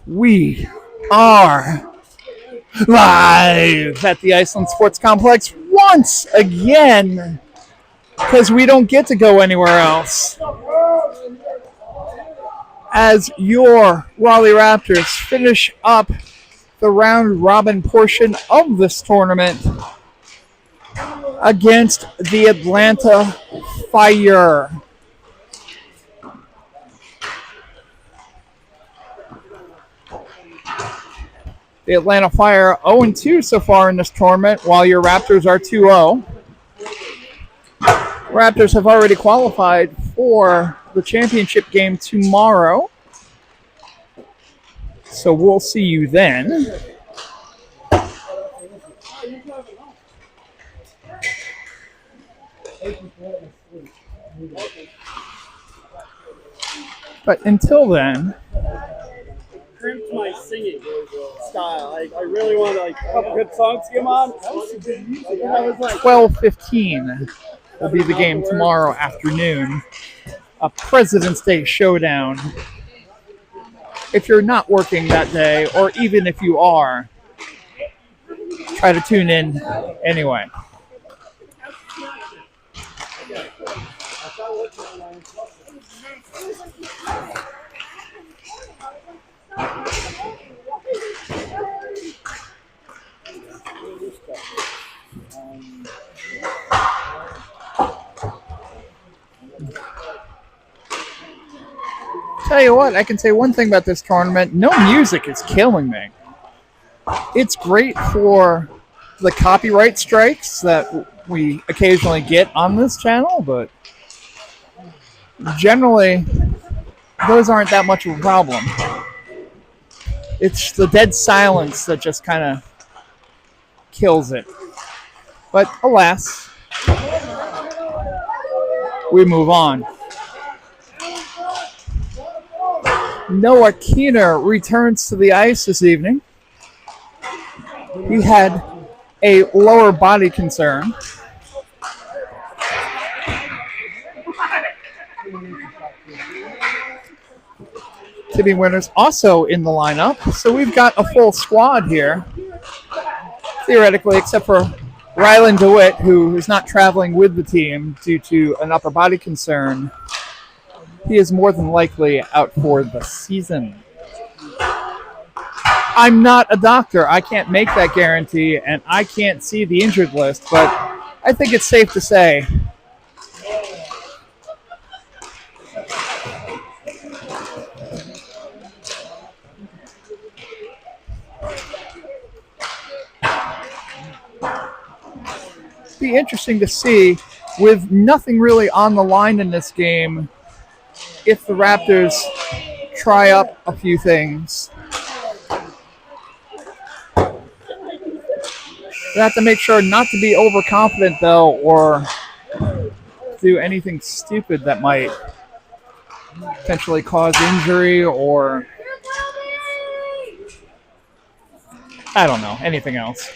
We are live at the Iceland Sports Complex once again because we don't get to go anywhere else. As your Raleigh Raptors finish up the round robin portion of this tournament against the Atlanta Fire. The Atlanta Fire 0-2 so far in this tournament, while your Raptors are 2-0. Raptors have already qualified for the championship game tomorrow. So we'll see you then. But until then, crimped my singing style. I really wanted a couple good songs to come on. 12:15 will be the game tomorrow afternoon. A President's Day showdown. If you're not working that day, or even if you are, try to tune in anyway. Tell you what, I can say one thing about this tournament. No music is killing me. It's great for the copyright strikes that we occasionally get on this channel, but generally, those aren't that much of a problem. It's the dead silence that just kind of kills it. But alas, we move on. Noah Keener returns to the ice this evening. He had a lower body concern. Timmy Winters also in the lineup, so we've got a full squad here, theoretically, except for Rylan DeWitt, who is not traveling with the team due to an upper body concern. He is more than likely out for the season. I'm not a doctor. I can't make that guarantee, and I can't see the injured list, but I think it's safe to say it'd be interesting to see, with nothing really on the line in this game, if the Raptors try up a few things. They have to make sure not to be overconfident, though, or do anything stupid that might potentially cause injury or, I don't know, anything else.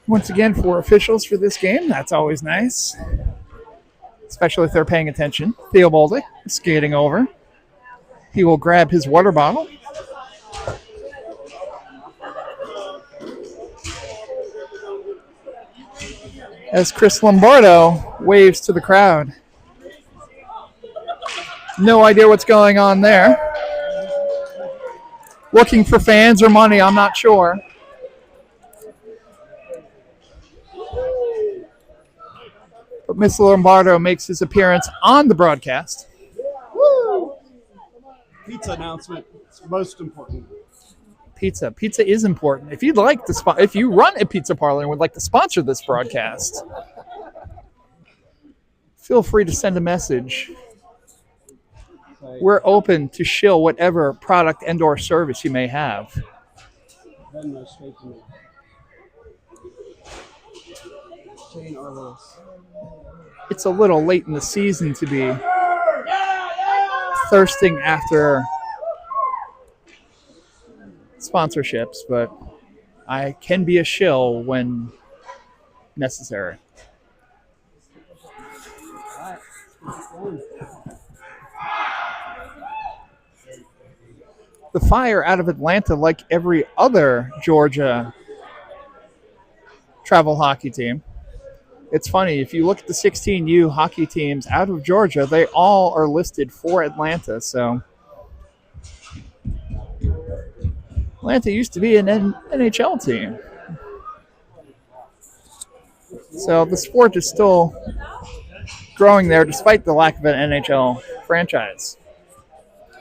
Once again, for officials for this game, that's always nice. Especially if they're paying attention. Theobaldi skating over. He will grab his water bottle. As Chris Lombardo waves to the crowd. No idea what's going on there. Looking for fans or money, I'm not sure. But Mr. Lombardo makes his appearance on the broadcast. Woo! Pizza announcement. It's most important. Pizza is important. If you'd like to if you run a pizza parlor and would like to sponsor this broadcast, feel free to send a message. We're open to shill whatever product and/or service you may have. It's a little late in the season to be thirsting after sponsorships, but I can be a shill when necessary. The Fire out of Atlanta, like every other Georgia travel hockey team. It's funny, if you look at the 16U hockey teams out of Georgia, they all are listed for Atlanta. So Atlanta used to be an NHL team. So the sport is still growing there despite the lack of an NHL franchise.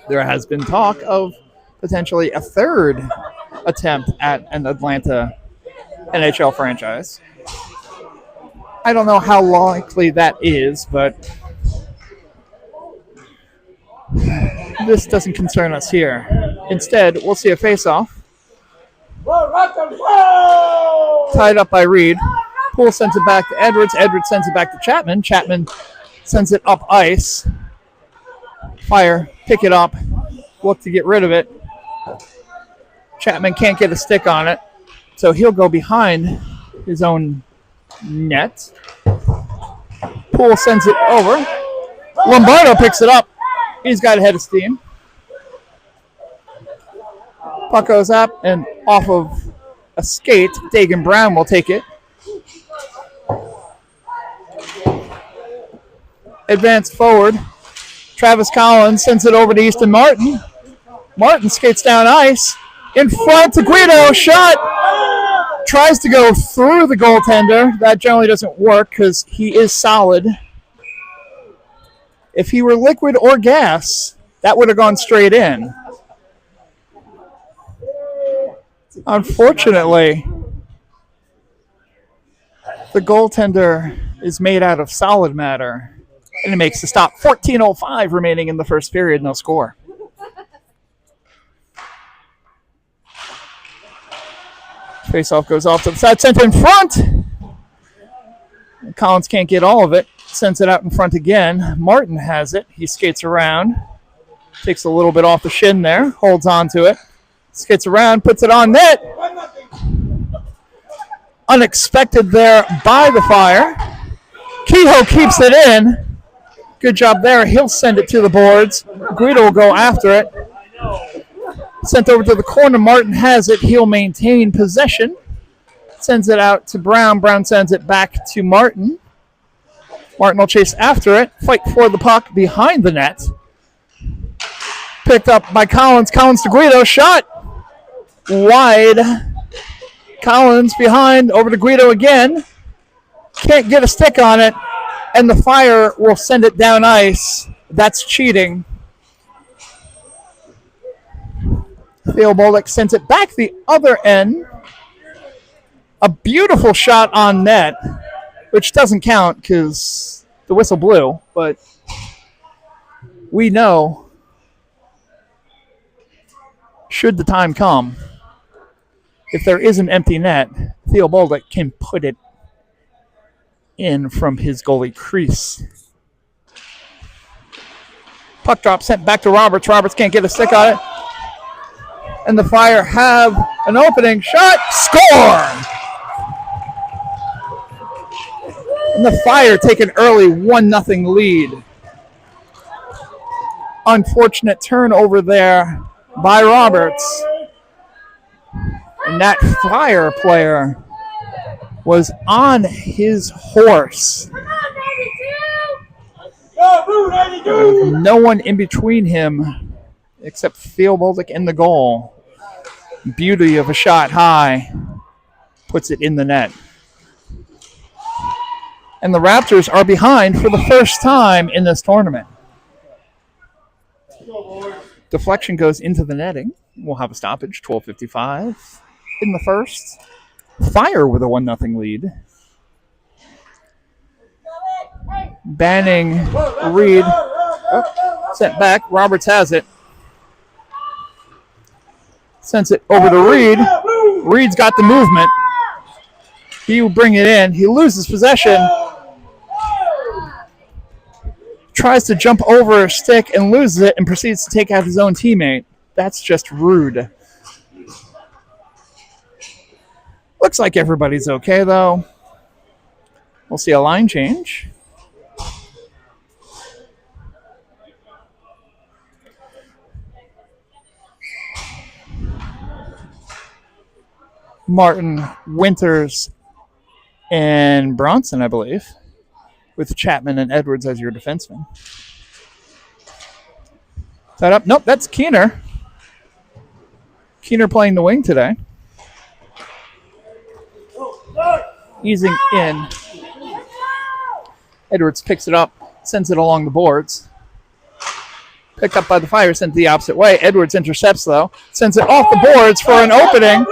There has been talk of potentially a third attempt at an Atlanta NHL franchise. I don't know how likely that is, but this doesn't concern us here. Instead, we'll see a face-off. Tied up by Reed. Poole sends it back to Edwards. Edwards sends it back to Chapman. Chapman sends it up ice. Fire, pick it up, look to get rid of it. Chapman can't get a stick on it, so he'll go behind his own net. Poole sends it over. Lombardo picks it up. He's got a head of steam. Puck goes up and off of a skate. Dagan Brown will take it. Advance forward. Travis Collins sends it over to Easton Martin. Martin skates down ice. In front to Guido. Shot. Tries to go through the goaltender. That generally doesn't work because he is solid. If he were liquid or gas, that would have gone straight in. Unfortunately, the goaltender is made out of solid matter. And it makes the stop. 14:05 remaining in the first period. No score. Faceoff goes off to the side. Sent in front. Collins can't get all of it. Sends it out in front again. Martin has it. He skates around. Takes a little bit off the shin there. Holds on to it. Skates around. Puts it on net. Unexpected there by the Fire. Kehoe keeps it in. Good job there. He'll send it to the boards. Guido will go after it. Sent over to the corner. Martin has it. He'll maintain possession. Sends it out to Brown. Brown sends it back to Martin. Martin will chase after it. Fight for the puck behind the net. Picked up by Collins. Collins to Guido. Shot. Wide. Collins behind. Over to Guido again. Can't get a stick on it. And the Fire will send it down ice. That's cheating. Theo Bolduc sends it back the other end. A beautiful shot on net, which doesn't count because the whistle blew, but we know, should the time come, if there is an empty net, Theo Bolduc can put it in from his goalie crease. Puck drop sent back to Roberts. Roberts can't get a stick on it. And the Fire have an opening shot. Score! And the Fire take an early 1-0 lead. Unfortunate turnover there by Roberts. And that Fire player was on his horse. No one in between him except Theo Bolduc and the goal. Beauty of a shot high. Puts it in the net. And the Raptors are behind for the first time in this tournament. Deflection goes into the netting. We'll have a stoppage, 12:55 in the first. Fire with a 1-0 lead. Banning Reed. Oh, sent back. Roberts has it. Sends it over to Reed. Reed's got the movement. He will bring it in. He loses possession. Tries to jump over a stick and loses it and proceeds to take out his own teammate. That's just rude. Looks like everybody's okay, though. We'll see a line change. Martin, Winters, and Bronson, I believe, with Chapman and Edwards as your defensemen. Set up. Nope, that's Keener. Keener playing the wing today. Easing in. Edwards picks it up, sends it along the boards. Picked up by the Fire, sent the opposite way. Edwards intercepts, though. Sends it off the boards for an opening.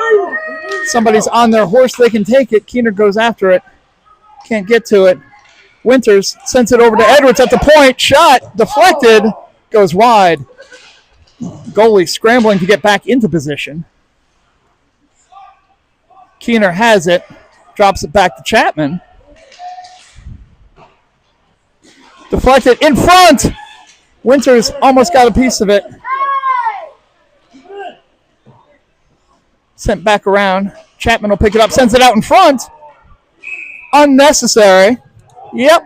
Somebody's on their horse. They can take it. Keener goes after it. Can't get to it. Winters sends it over to Edwards at the point. Shot deflected. Goes wide. Goalie scrambling to get back into position. Keener has it. Drops it back to Chapman. Deflected in front. Winters almost got a piece of it. Sent back around. Chapman will pick it up. Sends it out in front. Unnecessary. Yep.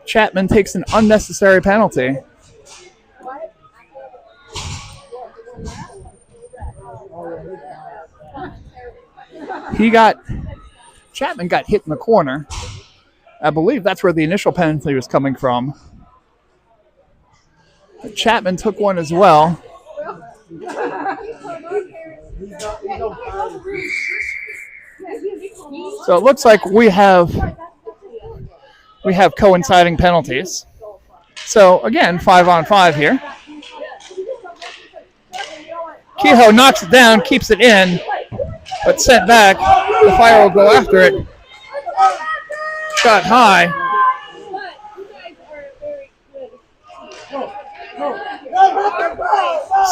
Chapman takes an unnecessary penalty. Chapman got hit in the corner. I believe that's where the initial penalty was coming from. But Chapman took one as well. So it looks like we have coinciding penalties. So again, 5-on-5 here. Kehoe knocks it down, keeps it in, but sent back. The Fire will go after it. Shot high.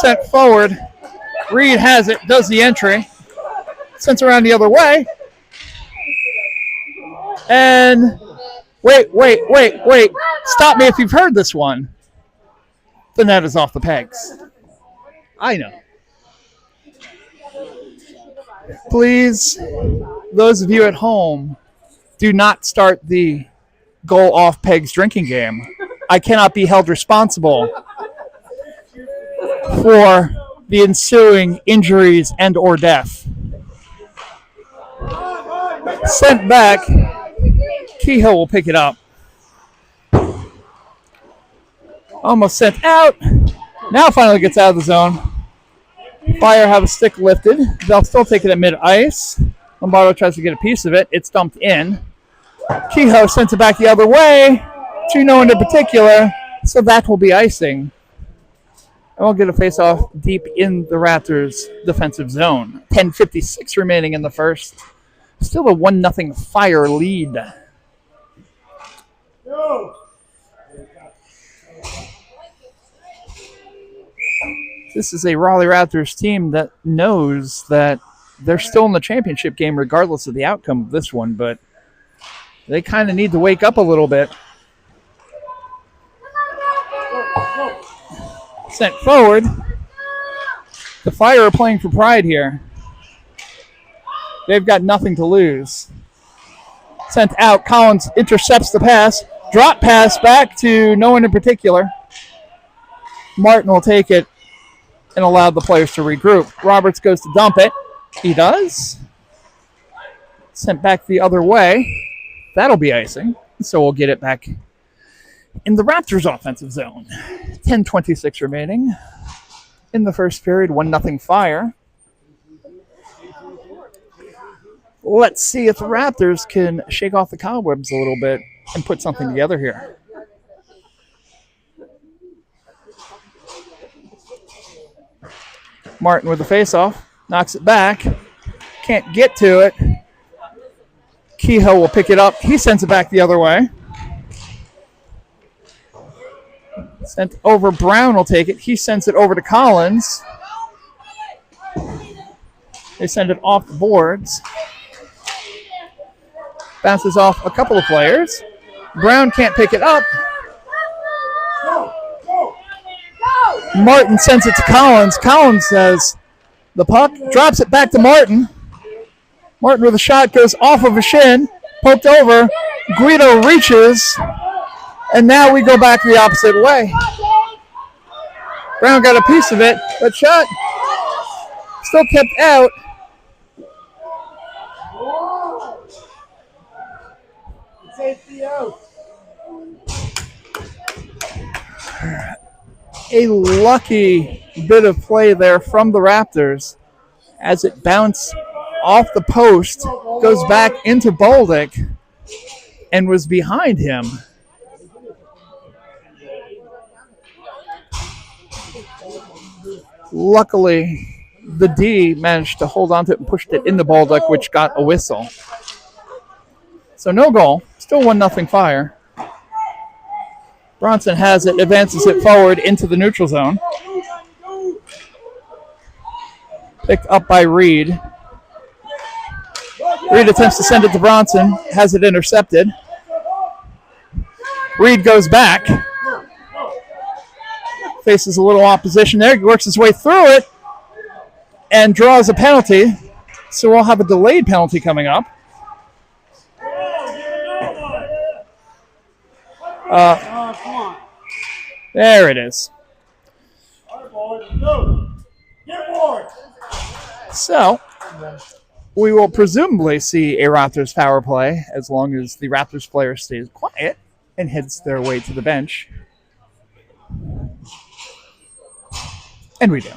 Sent forward. Reed has it, does the entry. Sends around the other way. And wait. Stop me if you've heard this one. The net is off the pegs. I know. Please, those of you at home, do not start the goal off pegs drinking game. I cannot be held responsible for the ensuing injuries and or death. Sent back. Kehoe will pick it up. Almost sent out. Now finally gets out of the zone. Fire have a stick lifted. They'll still take it at mid-ice. Lombardo tries to get a piece of it. It's dumped in. Kehoe sends it back the other way to no one in particular, so that will be icing. And we'll get a face-off deep in the Raptors' defensive zone. 10:56 remaining in the first. Still a 1-0 Fire lead. This is a Raleigh Raptors team that knows that they're still in the championship game regardless of the outcome of this one, but they kind of need to wake up a little bit. Sent forward. The Fire are playing for pride here. They've got nothing to lose. Sent out. Collins intercepts the pass. Drop pass back to no one in particular. Martin will take it and allow the players to regroup. Roberts goes to dump it. He does. Sent back the other way. That'll be icing. So we'll get it back in the Raptors' offensive zone. 10:26 remaining in the first period. 1-0 Fire. Let's see if the Raptors can shake off the cobwebs a little bit and put something together here. Martin with the face-off. Knocks it back. Can't get to it. Kehoe will pick it up. He sends it back the other way. Sent over. Brown will take it. He sends it over to Collins. They send it off the boards. Bounces off a couple of players. Brown can't pick it up. Martin sends it to Collins. Collins says the puck, drops it back to Martin. Martin with a shot, goes off of a shin, poked over. Guido reaches, and now we go back the opposite way. Brown got a piece of it, but shot still kept out. Safety out. A lucky bit of play there from the Raptors as it bounced off the post, goes back into Bolduc, and was behind him. Luckily, the D managed to hold on to it and pushed it into Bolduc, which got a whistle. So no goal, still 1-0 Fire. Bronson has it, advances it forward into the neutral zone. Picked up by Reed. Reed attempts to send it to Bronson, has it intercepted. Reed goes back. Faces a little opposition there, works his way through it, and draws a penalty. So we'll have a delayed penalty coming up. There it is. So, we will presumably see a Raptors power play as long as the Raptors player stays quiet and heads their way to the bench. And we do.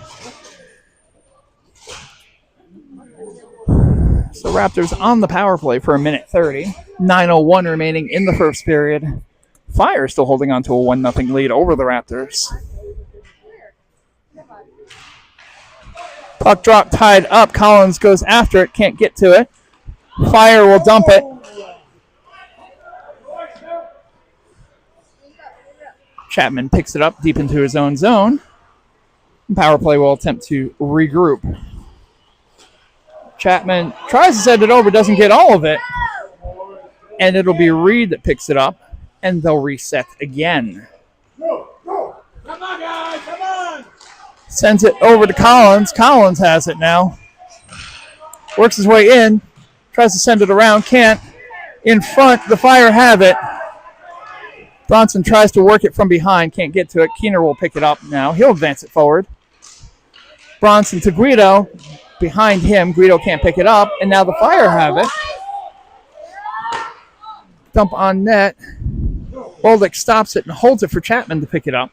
So Raptors on the power play for 1:30. 9:01 remaining in the first period. Fire still holding on to a 1-0 lead over the Raptors. Puck drop tied up. Collins goes after it, can't get to it. Fire will dump it. Chapman picks it up deep into his own zone. Power play will attempt to regroup. Chapman tries to send it over, doesn't get all of it. And it'll be Reed that picks it up, and they'll reset again. Come on, guys, come on! Sends it over to Collins. Collins has it now. Works his way in. Tries to send it around. Can't. In front, the Fire have it. Bronson tries to work it from behind. Can't get to it. Keener will pick it up now. He'll advance it forward. Bronson to Guido. Behind him. Guido can't pick it up. And now the Fire have it. Dump on net. Bolduc stops it and holds it for Chapman to pick it up.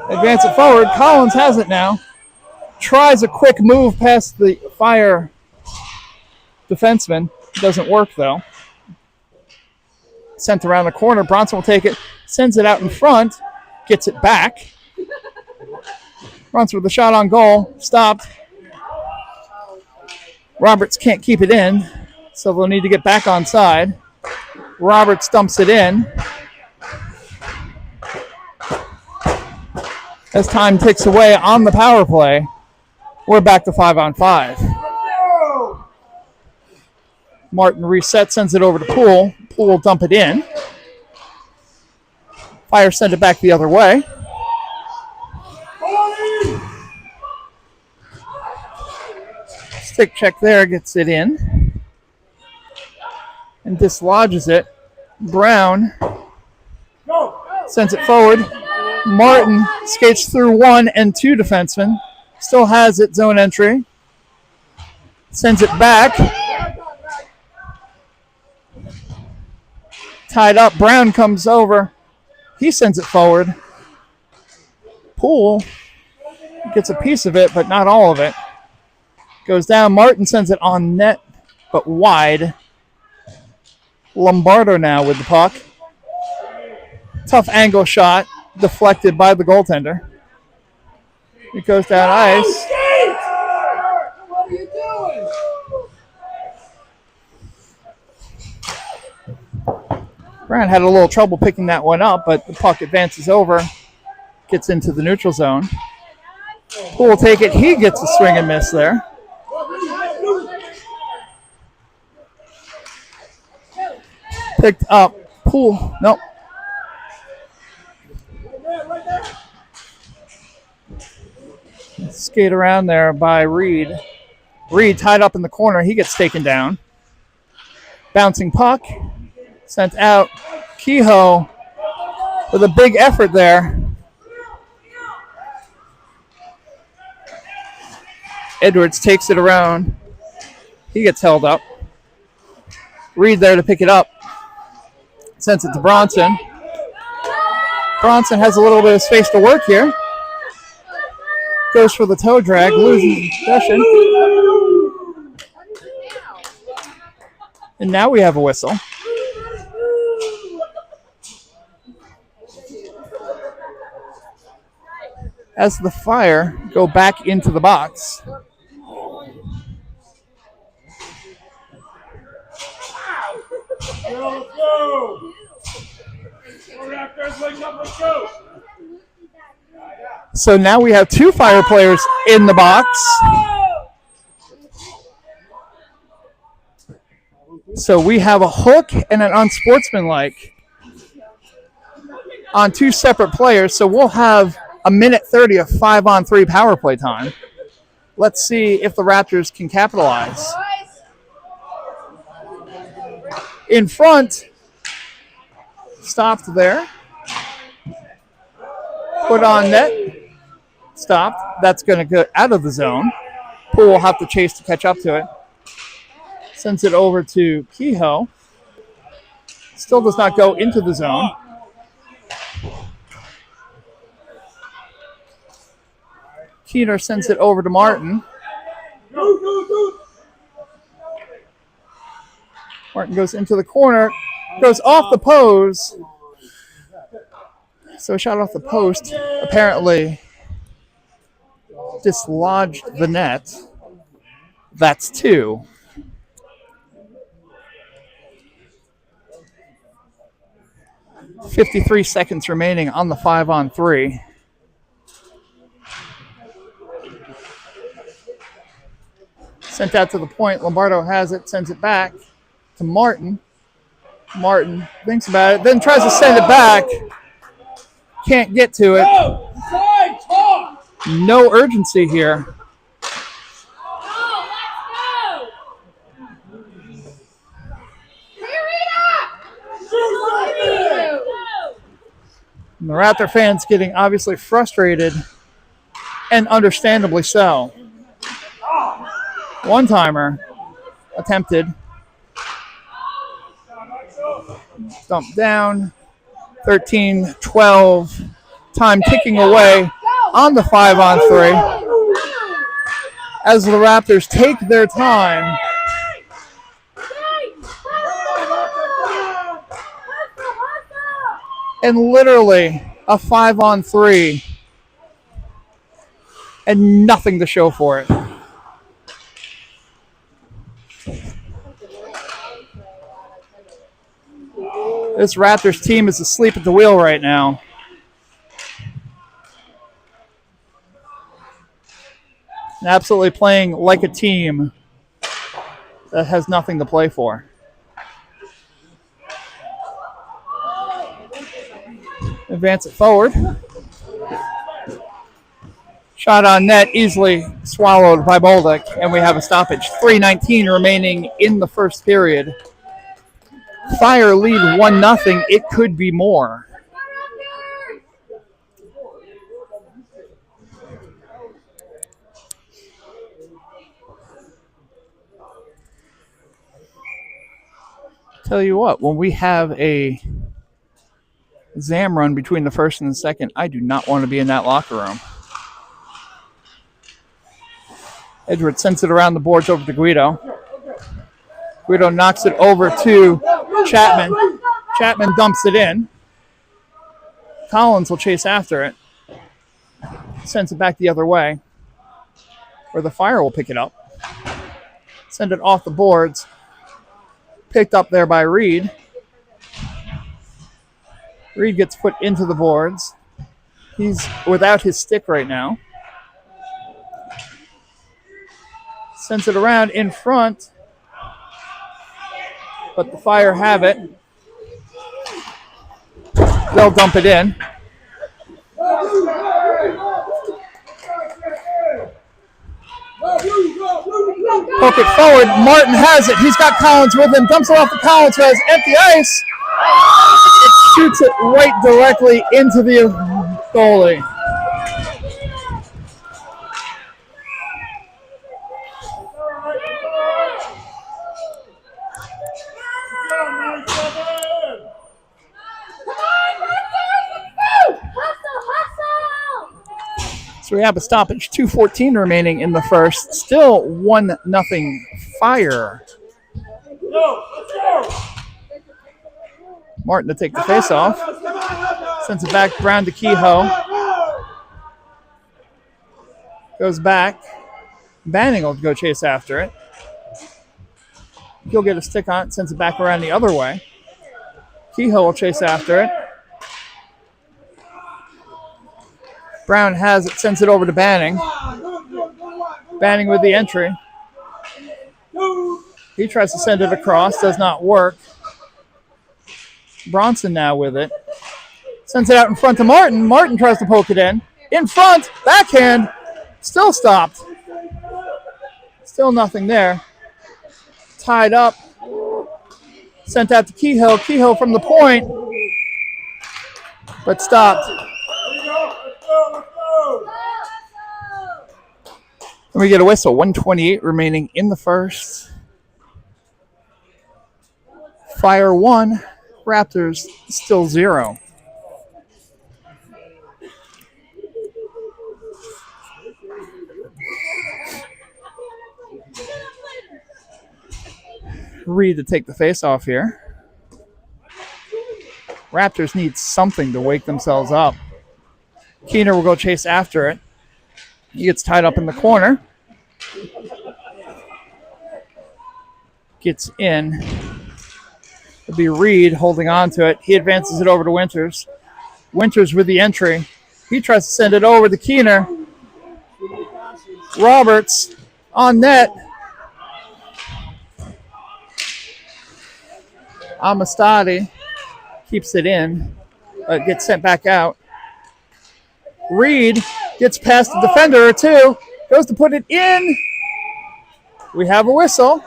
Advance it forward. Collins has it now. Tries a quick move past the Fire defenseman. Doesn't work, though. Sent around the corner. Bronson will take it. Sends it out in front. Gets it back. Bronson with a shot on goal. Stopped. Roberts can't keep it in, so they'll need to get back on side. Roberts dumps it in. As time ticks away on the power play, we're back to 5-on-5. Martin resets, sends it over to Poole. Poole will dump it in. Fire send it back the other way. Stick check there, gets it in. And dislodges it. Brown sends it forward. Martin skates through 1 and 2 defensemen. Still has it, zone entry. Sends it back. Tied up. Brown comes over. He sends it forward. Poole gets a piece of it, but not all of it. Goes down. Martin sends it on net, but wide. Lombardo now with the puck. Tough angle shot. Deflected by the goaltender. It goes down ice. What are you doing? Brown had a little trouble picking that one up, but the puck advances over. Gets into the neutral zone. Poole will take it. He gets a swing and miss there. Picked up. Poole. Nope. Skate around there by Reed. Reed tied up in the corner. He gets taken down. Bouncing puck. Sent out. Kehoe with a big effort there. Edwards takes it around. He gets held up. Reed there to pick it up. Sends it to Bronson. Bronson has a little bit of space to work here. Goes for the toe drag, loses possession. And now we have a whistle. As the Fire go back into the box. Let's go! Raptors, wake up, let's go! So now we have 2 Fire players in the box. So we have a hook and an unsportsmanlike on 2 separate players. So we'll have a minute 30 of 5-on-3 power play time. Let's see if the Raptors can capitalize. In front, stopped there. Put on net. Stopped. That's going to go out of the zone. Poole will have to chase to catch up to it. Sends it over to Kehoe. Still does not go into the zone. Keener sends it over to Martin. Martin goes into the corner. Goes off the pose. So a shot off the post apparently dislodged the net. That's 2. .53 seconds remaining on the 5-on-3. Sent out to the point. Lombardo has it, sends it back to Martin. Martin thinks about it, then tries to send it back. Can't get to it. No urgency here. And the Raptor fans getting obviously frustrated, and understandably so. One-timer attempted. Dumped down. 13-12. Time ticking away on the 5-on-3. As the Raptors take their time. And literally a 5-on-3. And nothing to show for it. This Raptors team is asleep at the wheel right now. And absolutely playing like a team that has nothing to play for. Advance it forward. Shot on net, easily swallowed by Bolduc, and we have a stoppage. 3:19 remaining in the first period. Fire lead 1-0. It could be more. Tell you what, when we have a Zam run between the first and the second, I do not want to be in that locker room. Edwards sends it around the boards over to Guido. Guido knocks it over to Chapman. Chapman dumps it in. Collins will chase after it. Sends it back the other way, where the Fire will pick it up. Send it off the boards. Picked up there by Reed. Reed gets put into the boards. He's without his stick right now. Sends it around in front. But the Fire have it. They'll dump it in. Poke it forward. Martin has it. He's got Collins with him. Dumps it off to Collins, who has empty ice. Shoots it right directly into the goalie. So we have a stoppage. 2:14 remaining in the first. Still 1-0 Fire. Martin to take the face-off. Sends it back. Brown to Kehoe. Goes back. Banning will go chase after it. He'll get a stick on it. Sends it back around the other way. Kehoe will chase after it. Brown has it. Sends it over to Banning. Banning with the entry. He tries to send it across. Does not work. Bronson now with it. Sends it out in front to Martin. Martin tries to poke it in. In front. Backhand. Still stopped. Still nothing there. Tied up. Sent out to Kehoe. Kehoe from the point. But stopped. And we get a whistle. 1:28 remaining in the first. Fire 1. Raptors still 0. Reed to take the face off here. Raptors need something to wake themselves up. Keener will go chase after it. He gets tied up in the corner. Gets in. It'll be Reed holding on to it. He advances it over to Winters. Winters with the entry. He tries to send it over to Keener. Roberts on net. Amistadi keeps it in, but gets sent back out. Reed gets past the defender or two, goes to put it in. We have a whistle.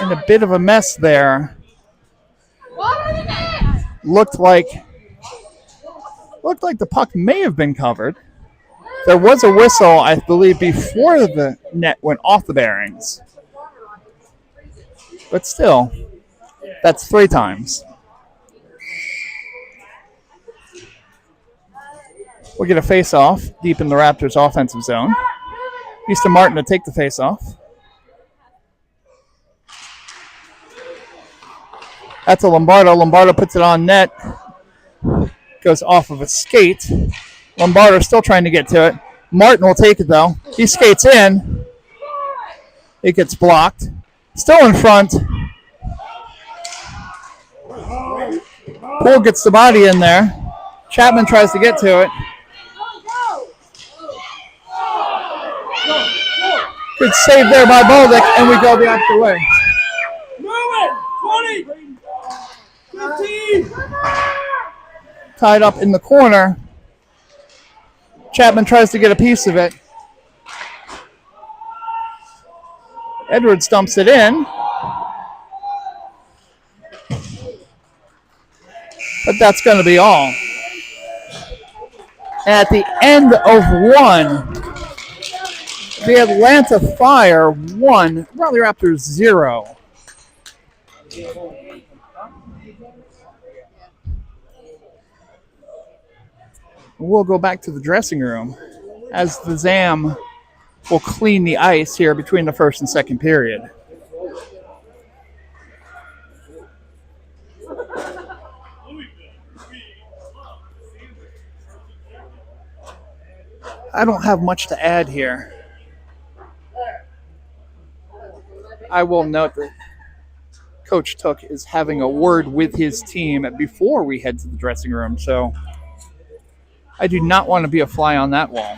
In a bit of a mess there. Looked like the puck may have been covered. There was a whistle, I believe, before the net went off the bearings. But still, that's 3 times. We'll get a face-off deep in the Raptors' offensive zone. Easton Martin to take the face-off. That's a Lombardo. Lombardo puts it on net. Goes off of a skate. Lombardo still trying to get to it. Martin will take it, though. He skates in. It gets blocked. Still in front. Poole gets the body in there. Chapman tries to get to it. Good save there by Boldick, and we go the opposite way. Move it! 20! 15! Tied up in the corner. Chapman tries to get a piece of it. Edwards dumps it in. But that's going to be all. At the end of 1, the Atlanta Fire 1, Raleigh Raptors 0. We'll go back to the dressing room as the ZAM will clean the ice here between the first and second period. I don't have much to add here. I will note that Coach Took is having a word with his team before we head to the dressing room, so I do not want to be a fly on that wall.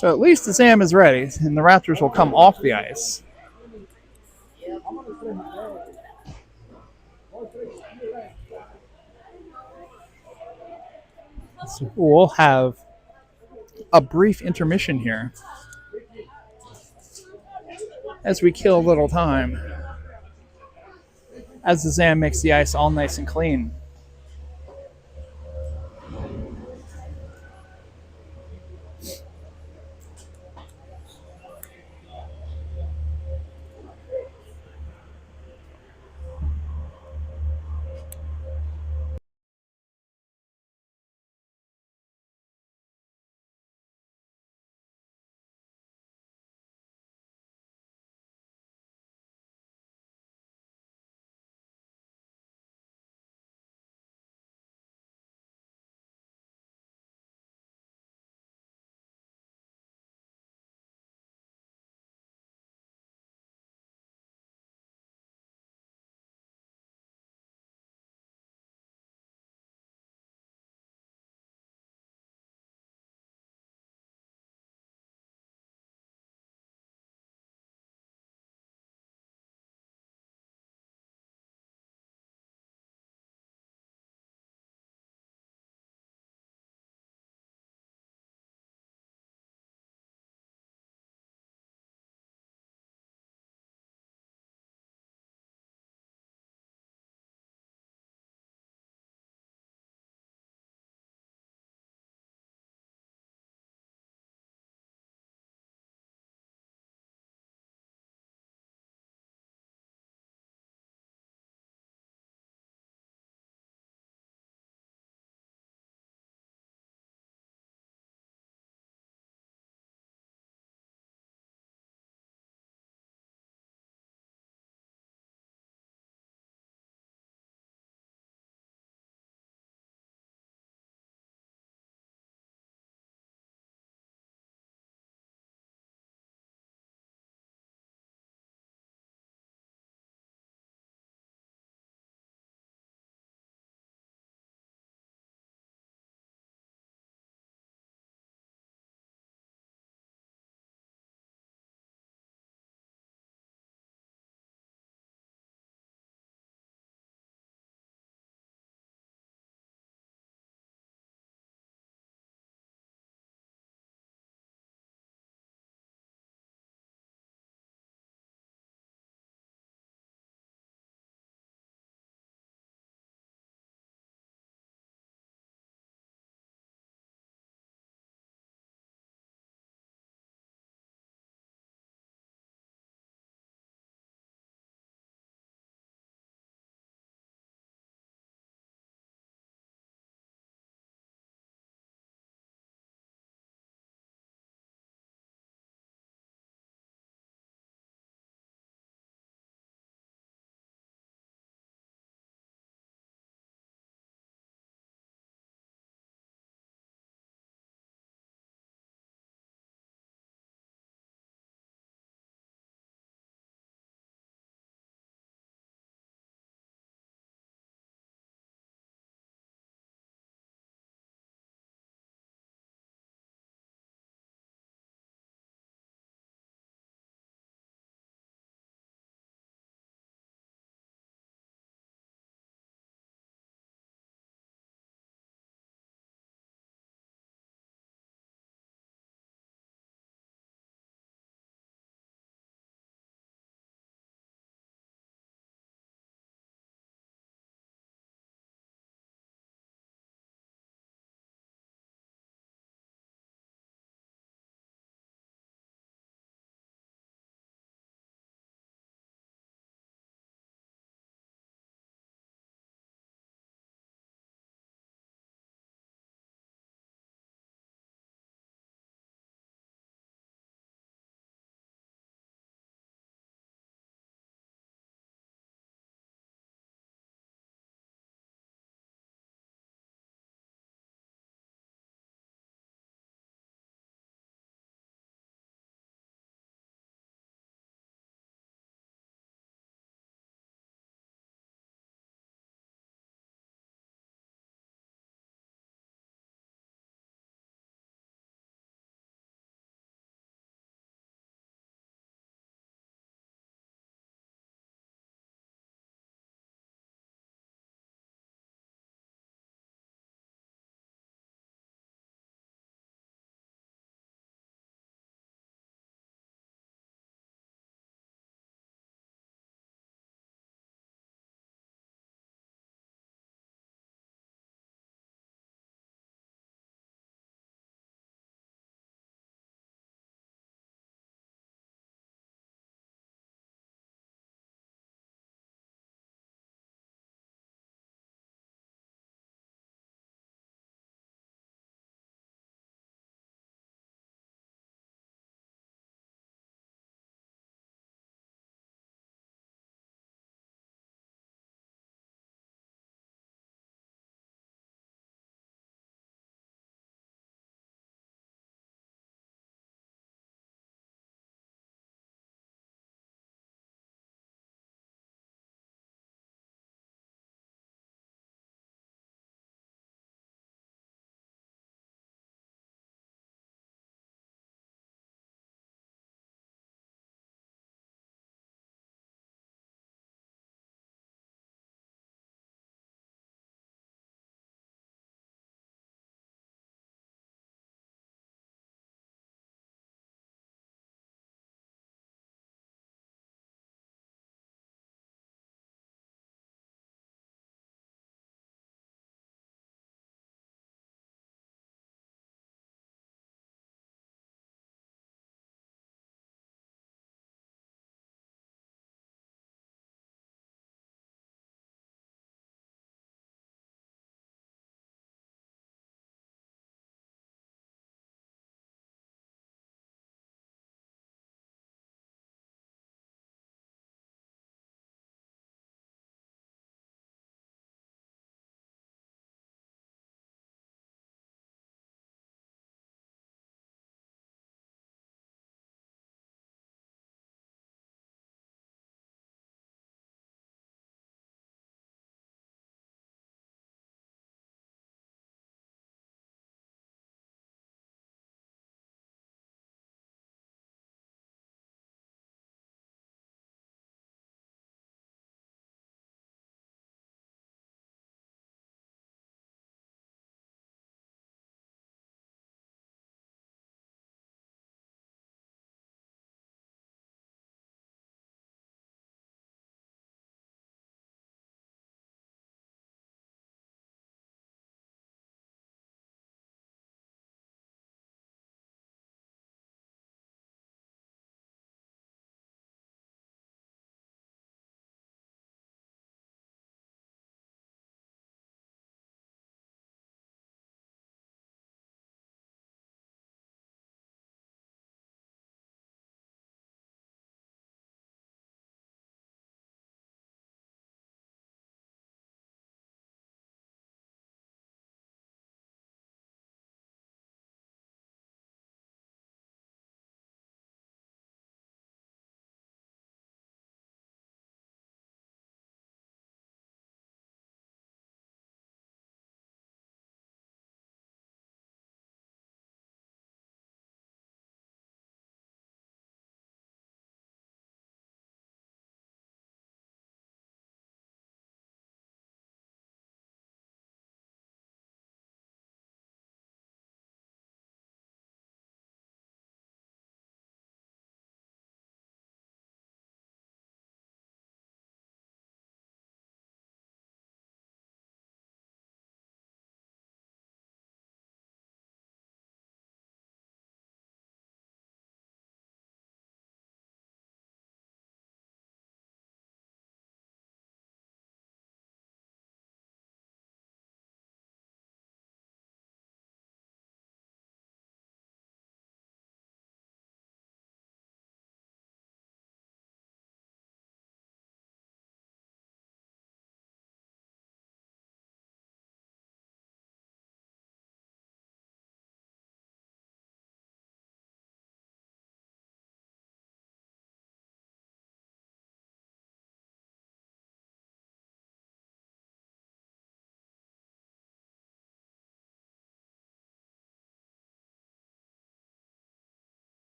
So at least the Zam is ready, and the Raptors will come off the ice. So we'll have a brief intermission here as we kill a little time as the Zam makes the ice all nice and clean.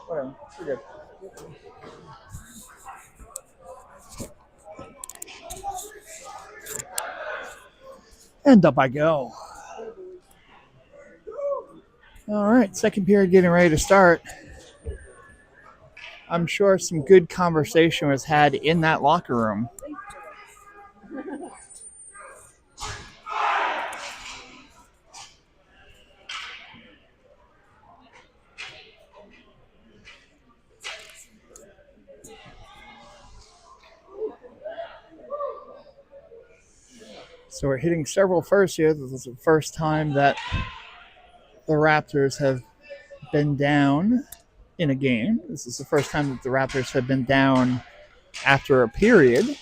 Whatever. We're good. And up I go. All right, second period getting ready to start. I'm sure some good conversation was had in that locker room. So we're hitting several firsts here. This is the first time that the Raptors have been down in a game. This is the first time that the Raptors have been down after a period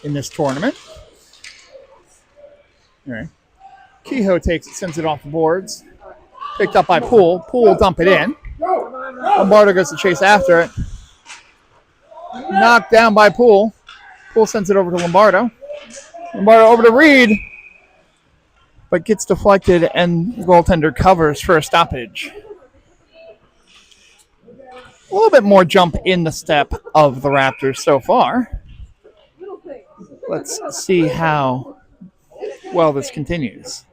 in this tournament. All right. Kehoe takes it, sends it off the boards. Picked up by Poole. Poole will dump it in. Lombardo goes to chase after it. Knocked down by Poole. Poole sends it over to Lombardo. Lombardo over to Reed, but gets deflected and the goaltender covers for a stoppage. A little bit more jump in the step of the Raptors so far. Let's see how well this continues.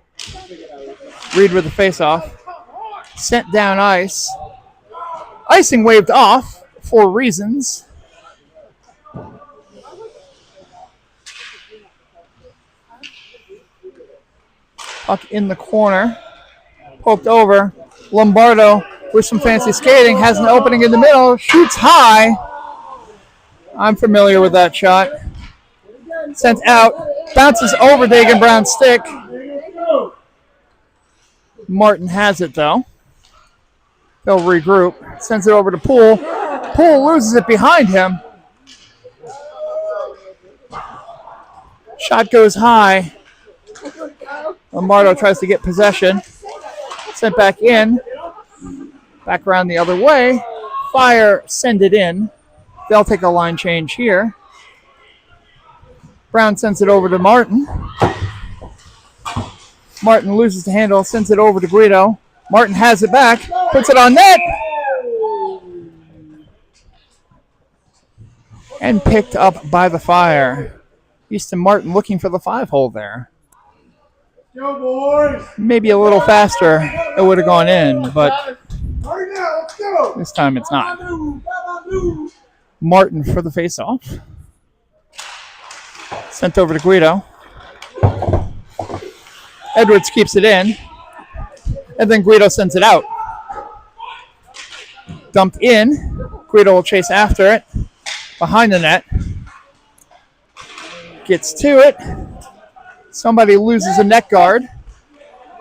Reed with the faceoff. Sent down ice. Icing waved off for reasons. Puck in the corner. Poked over. Lombardo with some fancy skating. Has an opening in the middle. Shoots high. I'm familiar with that shot. Sent out. Bounces over Dagan Brown's stick. Martin has it, though. They'll regroup. Sends it over to Poole. Poole loses it behind him. Shot goes high. Lombardo tries to get possession. Sent back in. Back around the other way. Fire send it in. They'll take a line change here. Brown sends it over to Martin. Martin loses the handle, sends it over to Guido. Martin has it back, puts it on net. And picked up by the Fire. Easton Martin looking for the 5-hole there. Go, boys. Maybe a little faster, it would have gone in, but this time it's not. Martin for the faceoff. Sent over to Guido. Edwards keeps it in. And then Guido sends it out. Dumped in. Guido will chase after it. Behind the net. Gets to it. Somebody loses a net guard.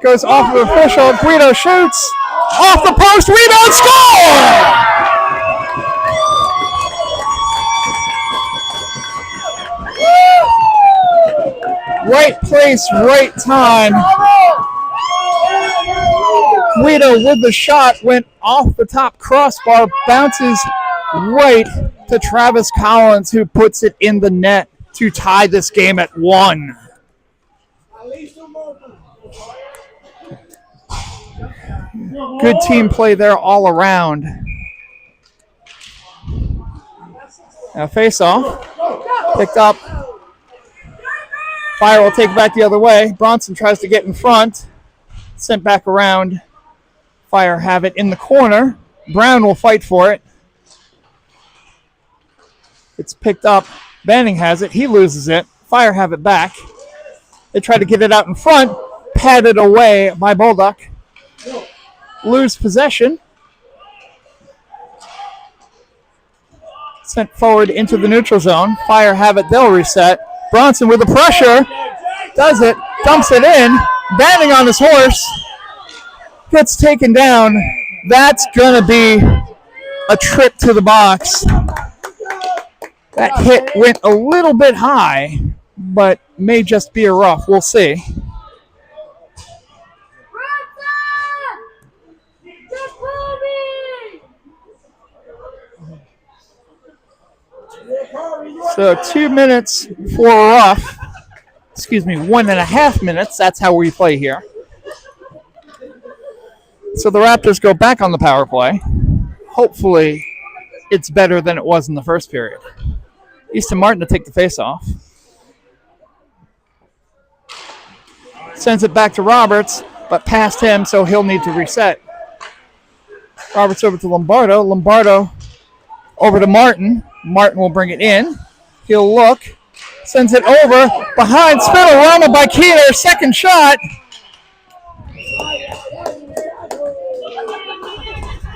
Goes off of the official. Guido shoots. Off the post. Rebound. Score! Right place, right time. Guido with the shot went off the top crossbar, bounces right to Travis Collins, who puts it in the net to tie this game at 1. Good team play there all around. Now face off. Picked up. Fire will take it back the other way. Bronson tries to get in front. Sent back around. Fire have it in the corner. Brown will fight for it. It's picked up. Banning has it. He loses it. Fire have it back. They try to get it out in front. Padded away by Bolduc. Lose possession. Sent forward into the neutral zone. Fire have it. They'll reset. Bronson with the pressure. Does it. Dumps it in. Banning on his horse. Gets taken down. That's going to be a trip to the box. That hit went a little bit high, but may just be a rough. We'll see. So 2 minutes for a rough. 1.5 minutes. That's how we play here. So the Raptors go back on the power play. hopefully it's better than it was in the first period. Easton Martin to take the face-off. Sends it back to Roberts, but past him, so he'll need to reset. Roberts over to Lombardo. Lombardo over to Martin. Martin will bring it in. He'll look. Sends it over. Behind Spinorama by Keener. Second shot.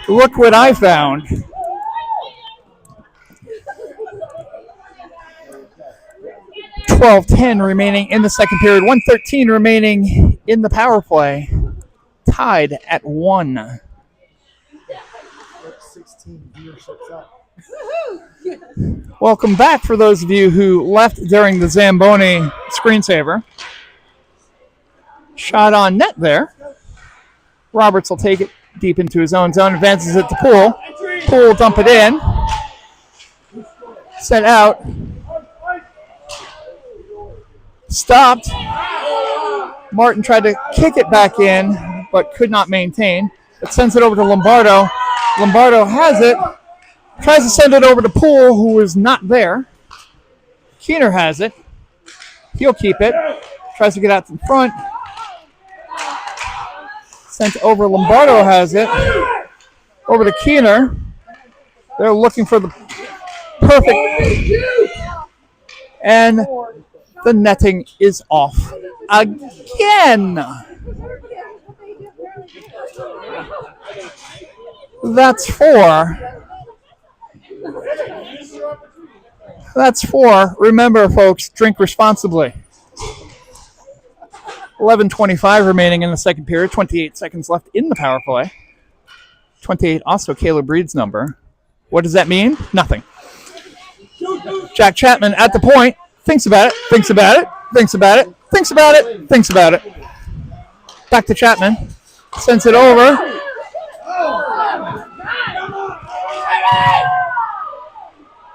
Look what I found. 12:10 remaining in the second period. 1:13 remaining in the power play. Tied at 1. 16 viewerships up. Welcome back for those of you who left during the Zamboni screensaver. Shot on net there. Roberts will take it deep into his own zone, advances it to Poole. Poole will dump it in. Set out. Stopped. Martin tried to kick it back in, but could not maintain. It sends it over to Lombardo. Lombardo has it. Tries to send it over to Poole, who is not there. Keener has it. He'll keep it. Tries to get out in front. Sent over. Lombardo has it. Over to Keener. They're looking for the perfect. And the netting is off again. That's 4. That's 4. Remember, folks, drink responsibly. 11:25 remaining in the second period. 28 seconds left in the power play. 28 also Caleb Reed's number. What does that mean? Nothing. Jack Chapman at the point. Thinks about it. Thinks about it. Thinks about it. Thinks about it. Thinks about it. Back to Chapman. Sends it over.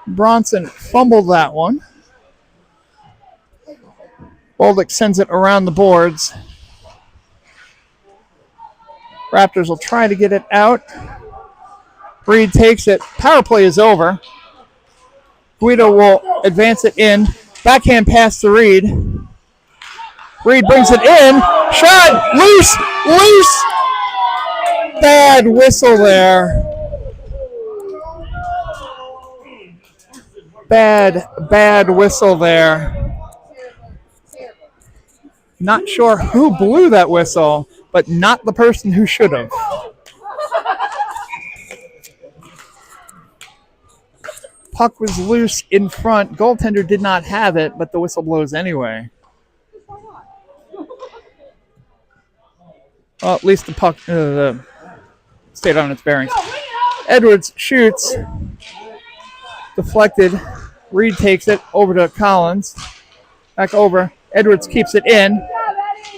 Bronson fumbled that one. Boldick sends it around the boards. Raptors will try to get it out. Reed takes it. Power play is over. Guido will advance it in. Backhand pass to Reed. Reed brings it in. Shot. Loose. Loose. Bad whistle there. Bad whistle there. Not sure who blew that whistle, but not the person who should have. Puck was loose in front. Goaltender did not have it, but the whistle blows anyway. Well, at least the puck stayed on its bearings. Edwards shoots. Deflected. Reed takes it over to Collins. Back over. Edwards keeps it in.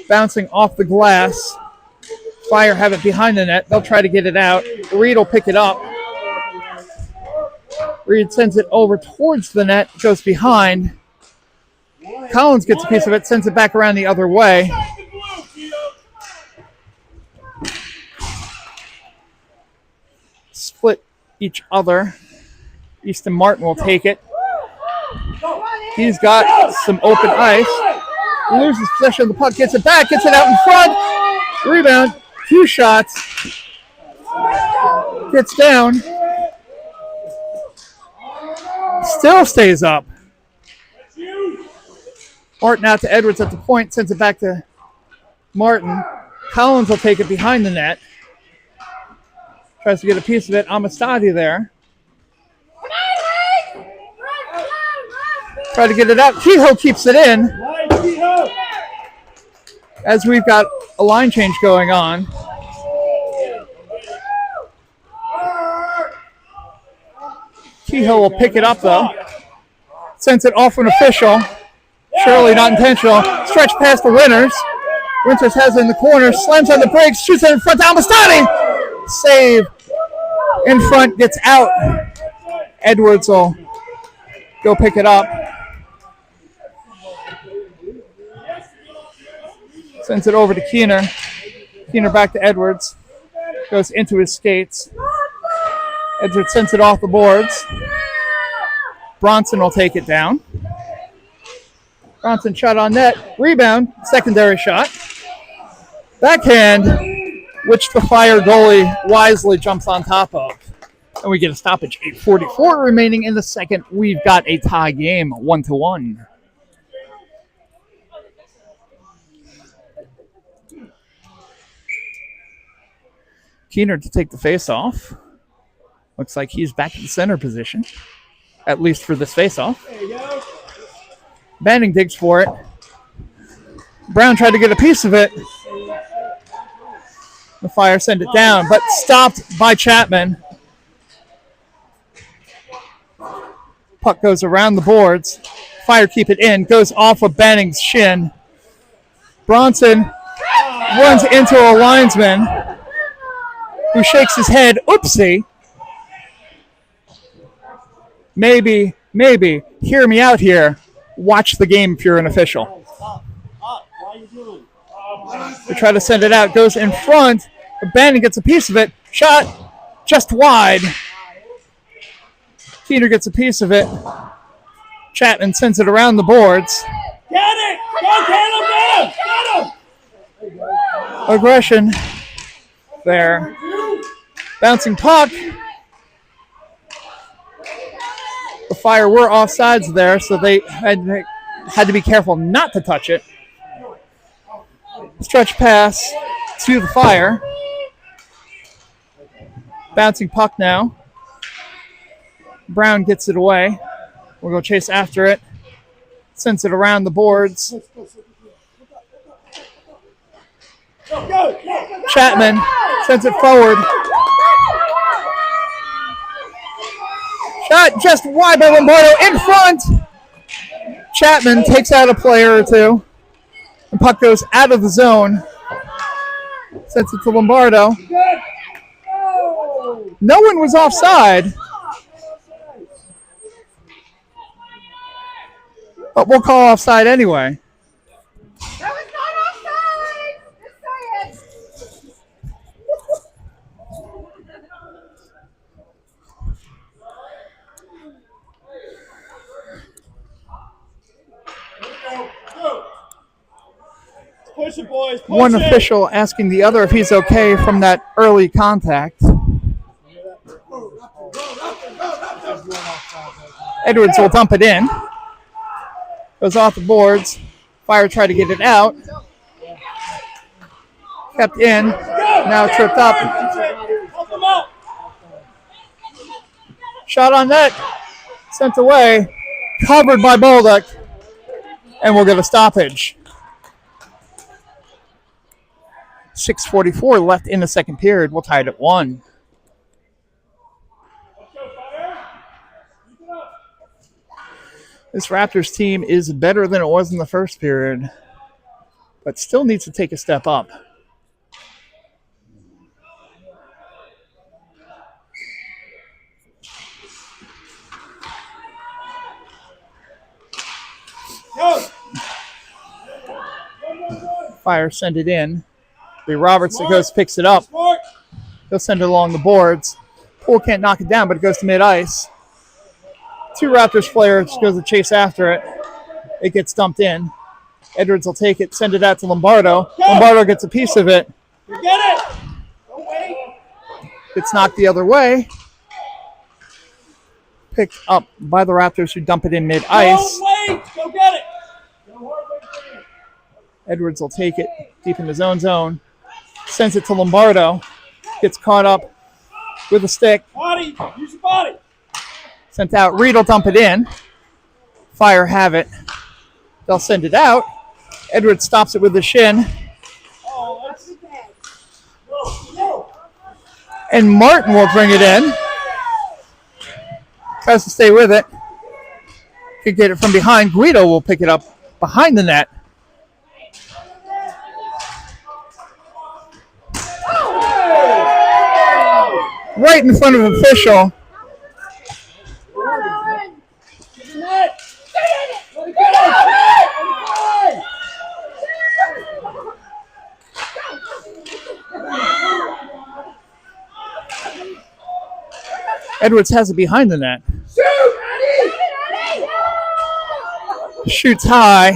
Bouncing off the glass. Fire have it behind the net. They'll try to get it out. Reed will pick it up. Reed sends it over towards the net. Goes behind. Collins gets a piece of it. Sends it back around the other way. Split each other. Easton Martin will take it. He's got some open ice. Loses possession of the puck. Gets it back. Gets it out in front. Rebound. 2 shots. Gets down. Still stays up. Martin out to Edwards at the point. Sends it back to Martin. Collins will take it behind the net. Tries to get a piece of it. Amistadi there. Try to get it out. Kehoe keeps it in. As we've got a line change going on. Kehoe will pick it up, though. Sends it off an official. Surely not intentional. Stretch past the Winters. Winters has it in the corner. Slams on the brakes. Shoots it in front to Amistadi. Save. In front. Gets out. Edwards will go pick it up. Sends it over to Keener. Keener back to Edwards. Goes into his skates. Edwards sends it off the boards. Bronson will take it down. Bronson shot on net. Rebound. Secondary shot. Backhand, which the Fire goalie wisely jumps on top of. And we get a stoppage. 8:44 remaining in the second. We've got a tie game, 1-1. Keener to take the face-off. Looks like he's back in the center position, at least for this face-off. Banning digs for it. Brown tried to get a piece of it. The Fire send it down, but stopped by Chapman. Puck goes around the boards. Fire keep it in. Goes off of Banning's shin. Bronson runs into a linesman who shakes his head. Oopsie. Maybe, hear me out here. Watch the game if you're an official. They try to send it out. Goes in front. Banning gets a piece of it. Shot just wide. Keener gets a piece of it. Chapman sends it around the boards. Get it! Go get him! Get him! Aggression there. Bouncing puck. The Fire were offsides there, so they had to be careful not to touch it. Stretch pass to the Fire. Bouncing puck now. Brown gets it away. We'll go chase after it. Sends it around the boards. Chapman sends it forward. Shot just wide by Lombardo in front. Chapman takes out a player or two. The puck goes out of the zone. Sends it to Lombardo. No one was offside. But we'll call offside anyway. That was not offside! Just say it. Push it, boys. Push One it. official asking the other if he's okay from that early contact. Edwards will dump it in. Goes off the boards. Fire tried to get it out. Kept in. Now tripped up. Help them out. Shot on net. Sent away. Covered by Bolduc. And we'll get a stoppage. 6:44 left in the second period. We'll tie it at 1. This Raptors team is better than it was in the first period, but still needs to take a step up. Fire send it in. The Roberts that goes picks it up. He'll send it along the boards. Poole can't knock it down, but it goes to mid-ice. Two Raptors players goes to chase after it. It gets dumped in. Edwards will take it, send it out to Lombardo. Lombardo gets a piece of it. You get it. Don't wait. It's knocked the other way. Picked up by the Raptors who dump it in mid-ice. Don't wait. Go get it. Edwards will take it deep in his own zone. Sends it to Lombardo. Gets caught up with a stick. Body. Use your body. Sent out. Reed will dump it in. Fire have it. They'll send it out. Edwards stops it with the shin. Oh, that's And Martin will bring it in. Tries to stay with it. Could get it from behind. Guido will pick it up behind the net. Right in front of an official. Edwards has it behind the net. Shoots high.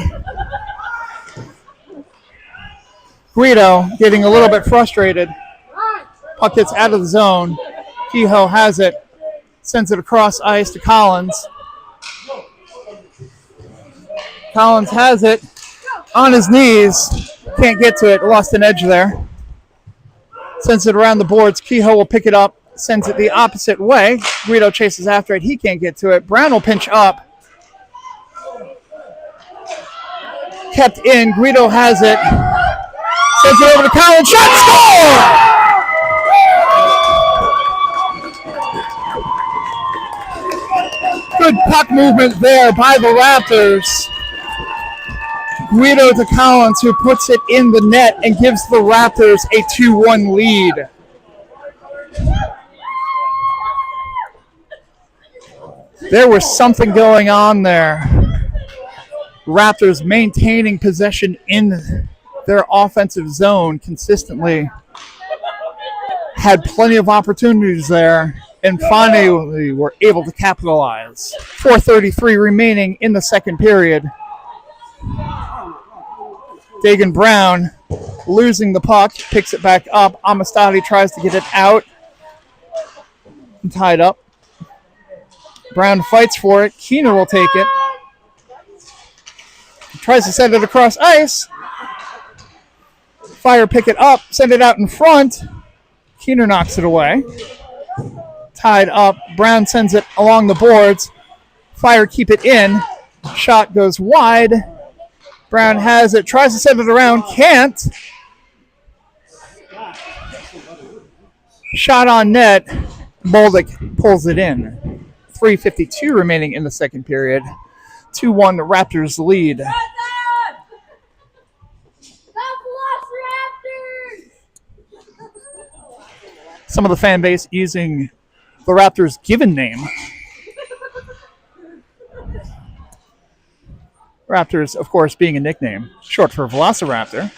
Guido getting a little bit frustrated. Puck gets out of the zone. Kehoe has it. Sends it across ice to Collins. Collins has it. On his knees. Can't get to it. Lost an edge there. Sends it around the boards. Kehoe will pick it up. Sends it the opposite way. Guido chases after it. He can't get to it. Brown will pinch up. Kept in. Guido has it. Sends it over to Collins. Shot! Score! Good puck movement there by the Raptors. Guido to Collins, who puts it in the net and gives the Raptors a 2-1 lead. There was something going on there. Raptors maintaining possession in their offensive zone consistently. Had plenty of opportunities there and finally were able to capitalize. 4:33 remaining in the second period. Dagan Brown losing the puck, picks it back up. Amistadi tries to get it out. And tied up. Brown fights for it. Keener will take it. Tries to send it across ice. Fire pick it up, send it out in front. Keener knocks it away. Tied up. Brown sends it along the boards. Fire keep it in. Shot goes wide. Brown has it, tries to send it around, can't. Shot on net. Bolduc pulls it in. 3:52 remaining in the second period. 2-1 Raptors lead. Some of the fan base using the Raptors' given name. Raptors, of course, being a nickname, short for Velociraptor.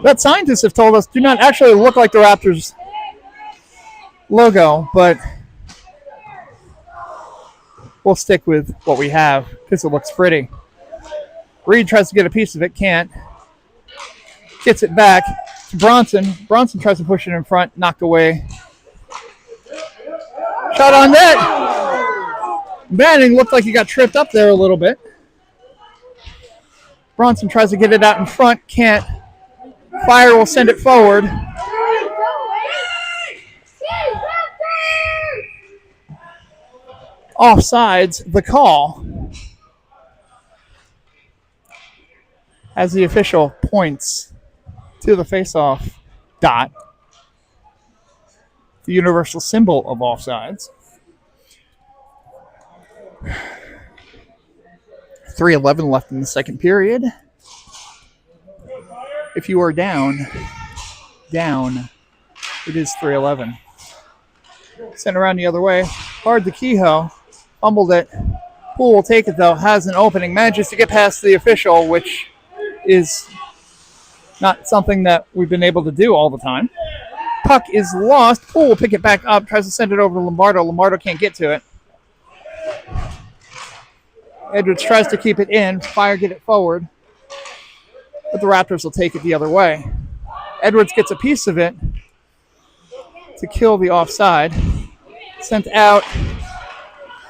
That scientists have told us do not actually look like the Raptors logo, but we'll stick with what we have because it looks pretty. Reed tries to get a piece of it, can't. Gets it back to Bronson. Bronson tries to push it in front, knocked away. Shot on net. Manning looked like he got tripped up there a little bit. Bronson tries to get it out in front, can't. Fire will send it forward. Offsides, the call. As the official points to the face-off dot, the universal symbol of offsides. 3:11 left in the second period. If you are down, it is 3:11. Sent around the other way. Hard to Kehoe. Fumbled it. Poole will take it, though. Has an opening. Manages to get past the official, which is not something that we've been able to do all the time. Puck is lost. Poole will pick it back up. Tries to send it over to Lombardo. Lombardo can't get to it. Edwards tries to keep it in. Fire get it forward. But the Raptors will take it the other way. Edwards gets a piece of it to kill the offside. Sent out.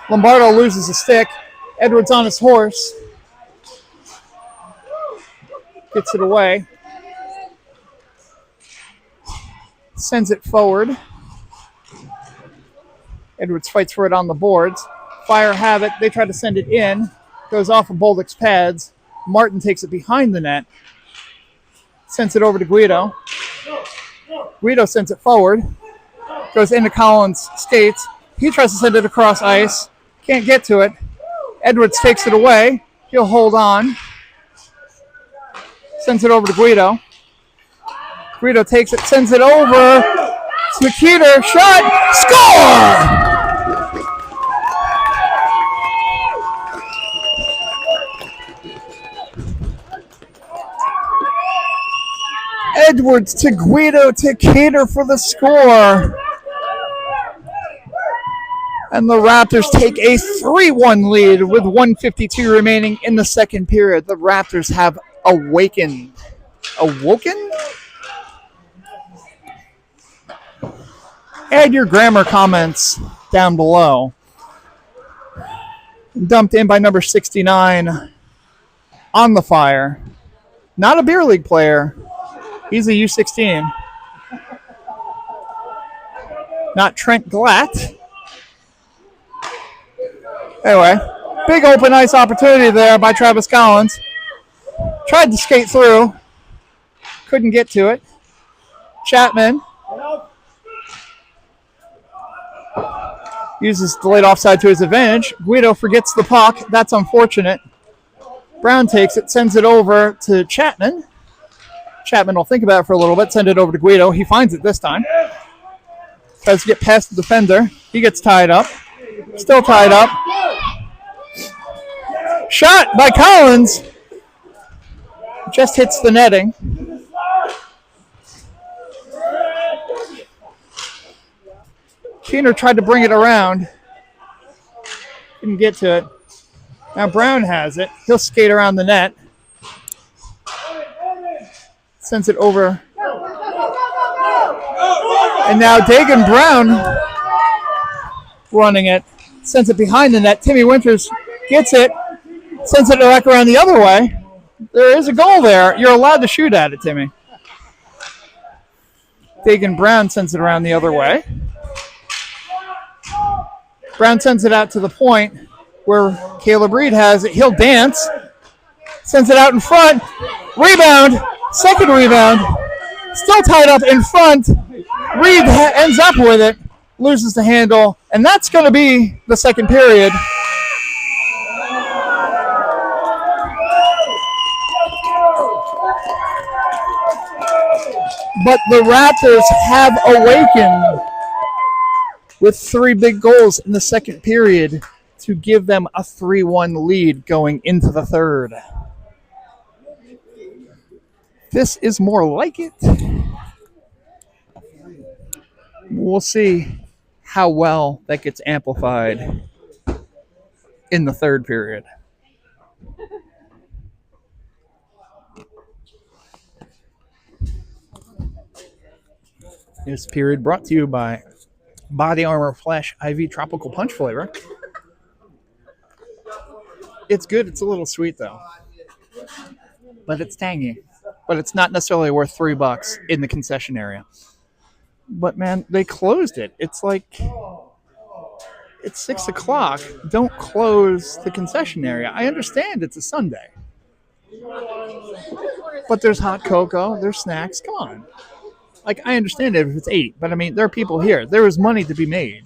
Lombardo loses a stick. Edwards on his horse. Gets it away. Sends it forward. Edwards fights for it on the boards. Fire have it. They try to send it in. Goes off of Bolduc's pads. Martin takes it behind the net. Sends it over to Guido. Guido sends it forward. Goes into Collins' skates. He tries to send it across ice. Can't get to it. Edwards takes it away. He'll hold on. Sends it over to Guido. Guido takes it, sends it over to Keeter. Shot! Score! Edwards to Guido to Keeter for the score. And the Raptors take a 3-1 lead with 1:52 remaining in the second period. The Raptors have awoken? Add your grammar comments down below. Dumped in by number 69 on the fire. Not a beer league player. He's a U16. Not Trent Glatt. Anyway, big open ice opportunity there by Travis Collins. Tried to skate through. Couldn't get to it. Chapman uses delayed offside to his advantage. Guido forgets the puck. That's unfortunate. Brown takes it, sends it over to Chapman. Chapman will think about it for a little bit, send it over to Guido. He finds it this time. Tries to get past the defender. He gets tied up. Still tied up. Shot by Collins. Just hits the netting. Keener tried to bring it around. Couldn't get to it. Now Brown has it. He'll skate around the net. Sends it over. And now Dagan Brown running it. Sends it behind the net. Timmy Winters gets it. Sends it back around the other way. There is a goal there. You're allowed to shoot at it, Timmy. Dagan Brown sends it around the other way. Brown sends it out to the point where Caleb Reed has it. He'll dance. Sends it out in front. Rebound. Second rebound. Still tied up in front. Reed ends up with it. Loses the handle. And that's going to be the second period. But the Raptors have awakened with 3 big goals in the second period to give them a 3-1 lead going into the third. This is more like it. We'll see how well that gets amplified in the third period. This period brought to you by Body Armor Flash IV Tropical Punch flavor. It's good. It's a little sweet, though. But it's tangy. But it's not necessarily worth $3 in the concession area. But, man, they closed it. It's like, it's 6 o'clock. Don't close the concession area. I understand it's a Sunday. But there's hot cocoa. There's snacks. Come on. Like, I understand it if it's 8, but I mean, there are people here. There is money to be made.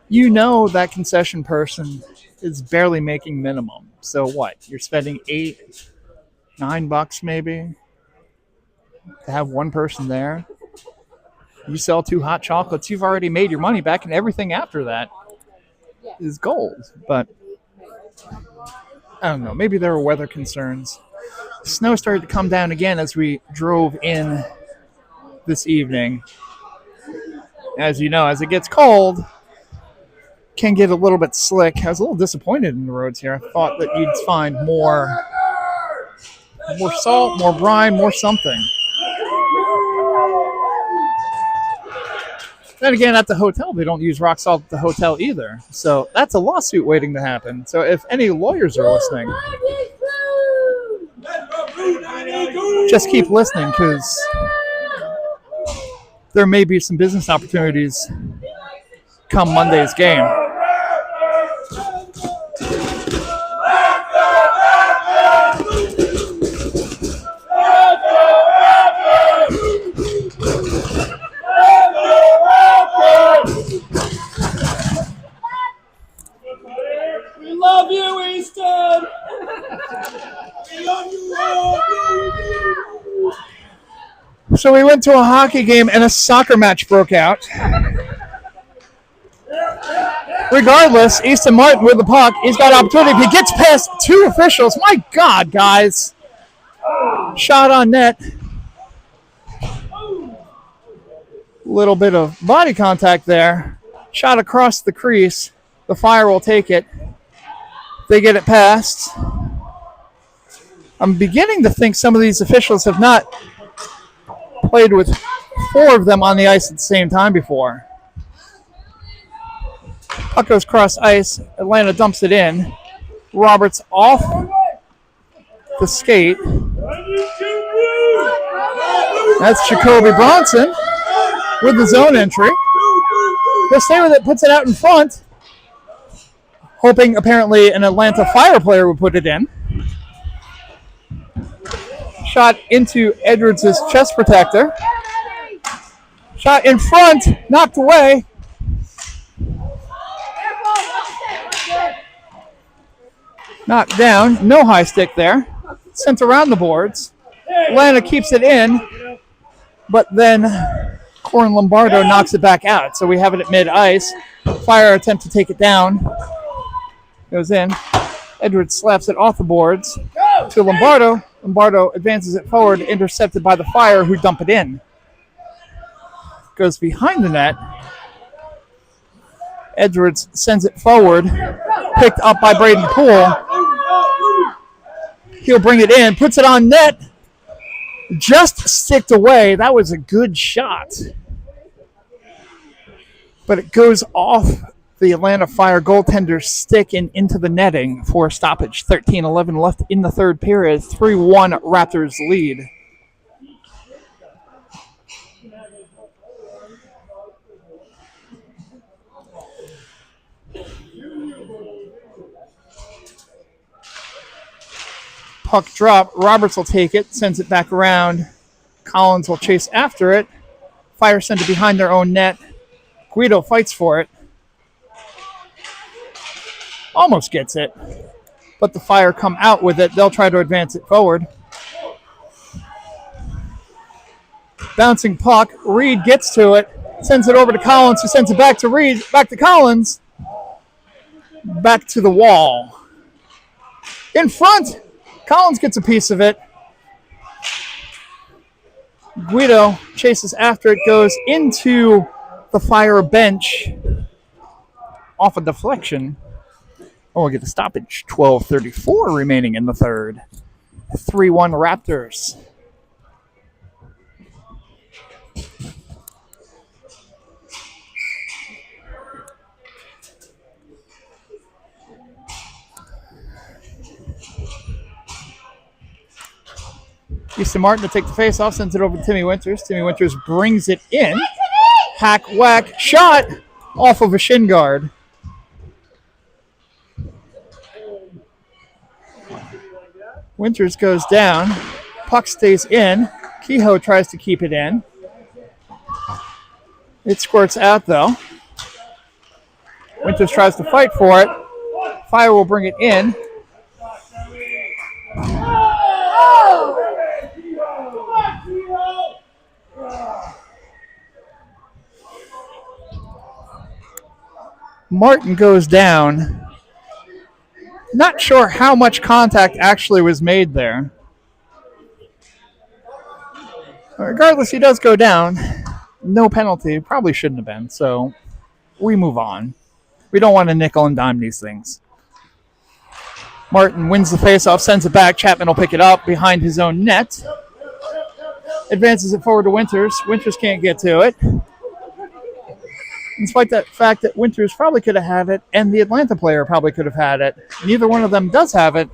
You know that concession person is barely making minimum. So what? You're spending $8, $9 maybe to have one person there. You sell 2 hot chocolates, you've already made your money back, and everything after that is gold. But I don't know. Maybe there were weather concerns. Snow started to come down again as we drove in this evening. As you know, as it gets cold, can get a little bit slick. I was a little disappointed in the roads here. I thought that you'd find more salt, more brine, more something. Then again, at the hotel, they don't use rock salt at the hotel either. So that's a lawsuit waiting to happen. So if any lawyers are listening, just keep listening, because there may be some business opportunities come Monday's game. Love you, Easton! We love you all! So we went to a hockey game and a soccer match broke out. Regardless, Easton Martin with the puck. He's got opportunity. He gets past 2 officials. My God, guys. Shot on net. Little bit of body contact there. Shot across the crease. The Fire will take it. They get it past. I'm beginning to think some of these officials have not played with 4 of them on the ice at the same time before. Puck goes cross ice. Atlanta dumps it in. Roberts off the skate. That's Jacoby Bronson with the zone entry. He'll stay with it, puts it out in front, hoping apparently an Atlanta Fire player would put it in. Shot into Edwards' chest protector. Shot in front, knocked away. Knocked down, no high stick there. Sent around the boards. Atlanta keeps it in, but then Corin Lombardo knocks it back out. So we have it at mid-ice. Fire attempt to take it down. Goes in. Edwards slaps it off the boards to Lombardo. Lombardo advances it forward, intercepted by the Fire, who dump it in. Goes behind the net. Edwards sends it forward, picked up by Braden Poole. He'll bring it in, puts it on net. Just sticked away. That was a good shot. But it goes off the Atlanta Fire goaltender's stick and into the netting for a stoppage. 13-11 left in the third period. 3-1 Raptors lead. Puck drop. Roberts will take it, sends it back around. Collins will chase after it. Fire send it behind their own net. Guido fights for it. Almost gets it. But the Fire come out with it. They'll try to advance it forward. Bouncing puck. Reed gets to it. Sends it over to Collins, who sends it back to Reed. Back to Collins. Back to the wall. In front. Collins gets a piece of it. Guido chases after it, goes into the Fire bench off a deflection. Oh, we'll get a stoppage. 12:34 remaining in the third. 3-1 Raptors. Houston Martin to take the face off, sends it over to Timmy Winters. Timmy Winters brings it in. Hack, whack, shot off of a shin guard. Winters goes down. Puck stays in. Kehoe tries to keep it in. It squirts out, though. Winters tries to fight for it. Fire will bring it in. Martin goes down. Not sure how much contact actually was made there. Regardless, he does go down. No penalty. Probably shouldn't have been, so we move on. We don't want to nickel and dime these things. Martin wins the faceoff, sends it back. Chapman will pick it up behind his own net. Advances it forward to Winters. Winters can't get to it. Despite that fact that Winters probably could have had it, and the Atlanta player probably could have had it. Neither one of them does have it.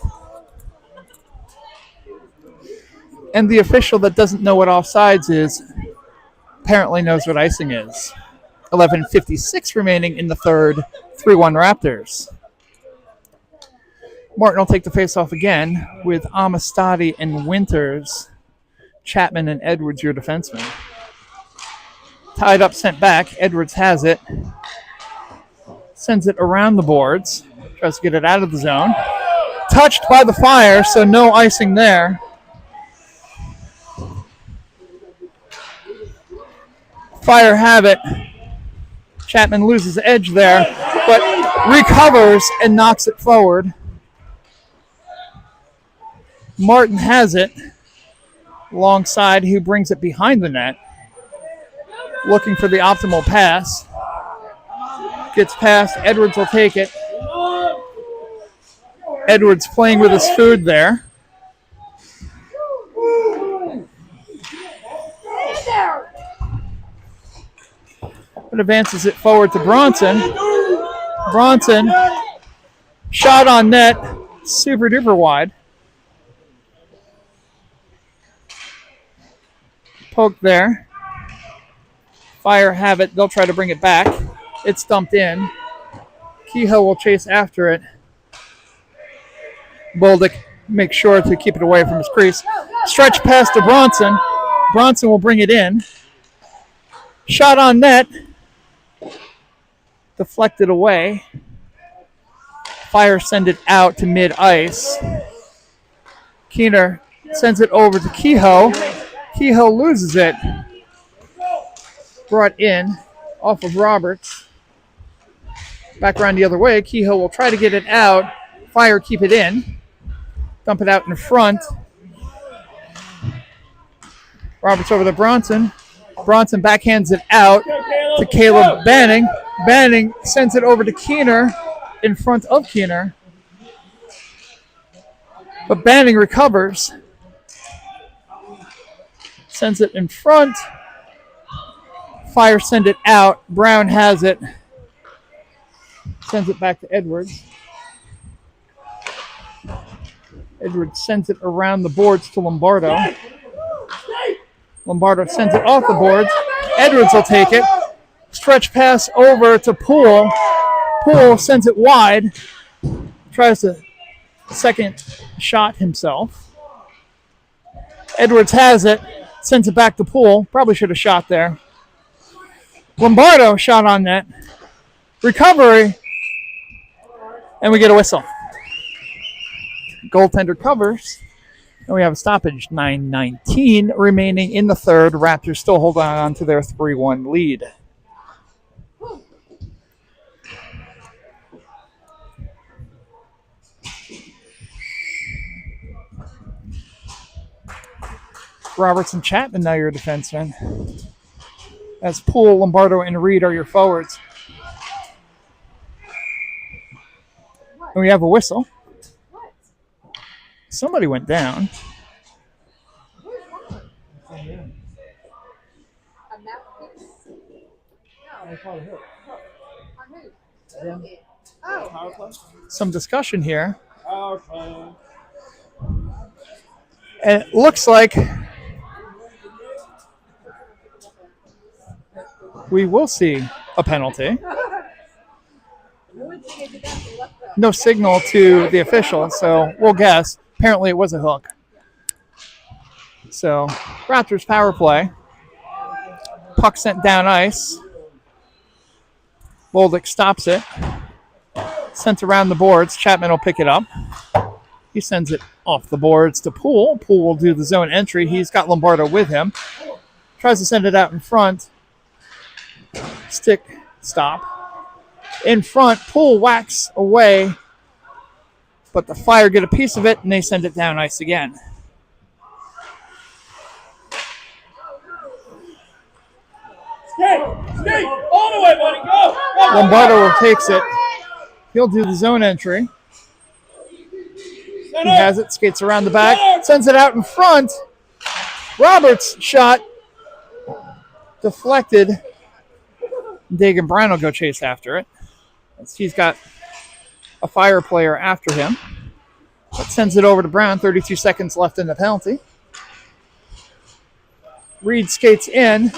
And the official that doesn't know what offsides is apparently knows what icing is. 11:56 remaining in the third. 3-1 Raptors. Martin will take the faceoff again with Amistadi and Winters. Chapman and Edwards, your defensemen. Tied up, sent back. Edwards has it. Sends it around the boards. Tries to get it out of the zone. Touched by the Fire, so no icing there. Fire have it. Chapman loses edge there, but recovers and knocks it forward. Martin has it. Alongside, who brings it behind the net. looking for the optimal pass. Gets past. Edwards will take it. Edwards playing with his food there. But advances it forward to Bronson. Bronson, shot on net, super duper wide. Poke there. Fire have it. They'll try to bring it back. It's dumped in. Kehoe will chase after it. Boldick makes sure to keep it away from his crease. Stretch pass to Bronson. Bronson will bring it in. Shot on net. Deflected away. Fire send it out to mid-ice. Keener sends it over to Kehoe. Kehoe loses it. Brought in off of Roberts. Back around the other way. Kehoe will try to get it out. Fire keep it in. Dump it out in front. Roberts over to Bronson. Bronson backhands it out to Caleb Banning. Banning sends it over to Keener in front of Keener. But Banning recovers. Sends it in front. Fire send it out. Brown has it. Sends it back to Edwards. Edwards sends it around the boards to Lombardo. Lombardo sends it off the boards. Edwards will take it. Stretch pass over to Poole. Poole sends it wide. Tries to second shot himself. Edwards has it. Sends it back to Poole. Probably should have shot there. Lombardo shot on net. Recovery. And we get a whistle. Goaltender covers. And we have a stoppage. 9:19 remaining in the third. Raptors still hold on to their 3-1 lead. Robertson, Chapman, now your defenseman. As Poole, Lombardo, and Reed are your forwards. And we have a whistle. Somebody went down. Some discussion here. And it looks like we will see a penalty. No signal to the official, so we'll guess. Apparently it was a hook. So, Raptors power play. Puck sent down ice. Boldick stops it. Sent around the boards. Chapman will pick it up. He sends it off the boards to Poole. Poole will do the zone entry. He's got Lombardo with him. Tries to send it out in front. Stick stop. In front, Poole whacks away. But the Fire get a piece of it, and they send it down ice again. Skate! All the way, buddy! Go! Lombardo takes it. He'll do the zone entry. He has it, skates around the back, sends it out in front. Roberts' shot deflected. Dagan Brown will go chase after it. He's got a Fire player after him. But sends it over to Brown. 32 seconds left in the penalty. Reed skates in.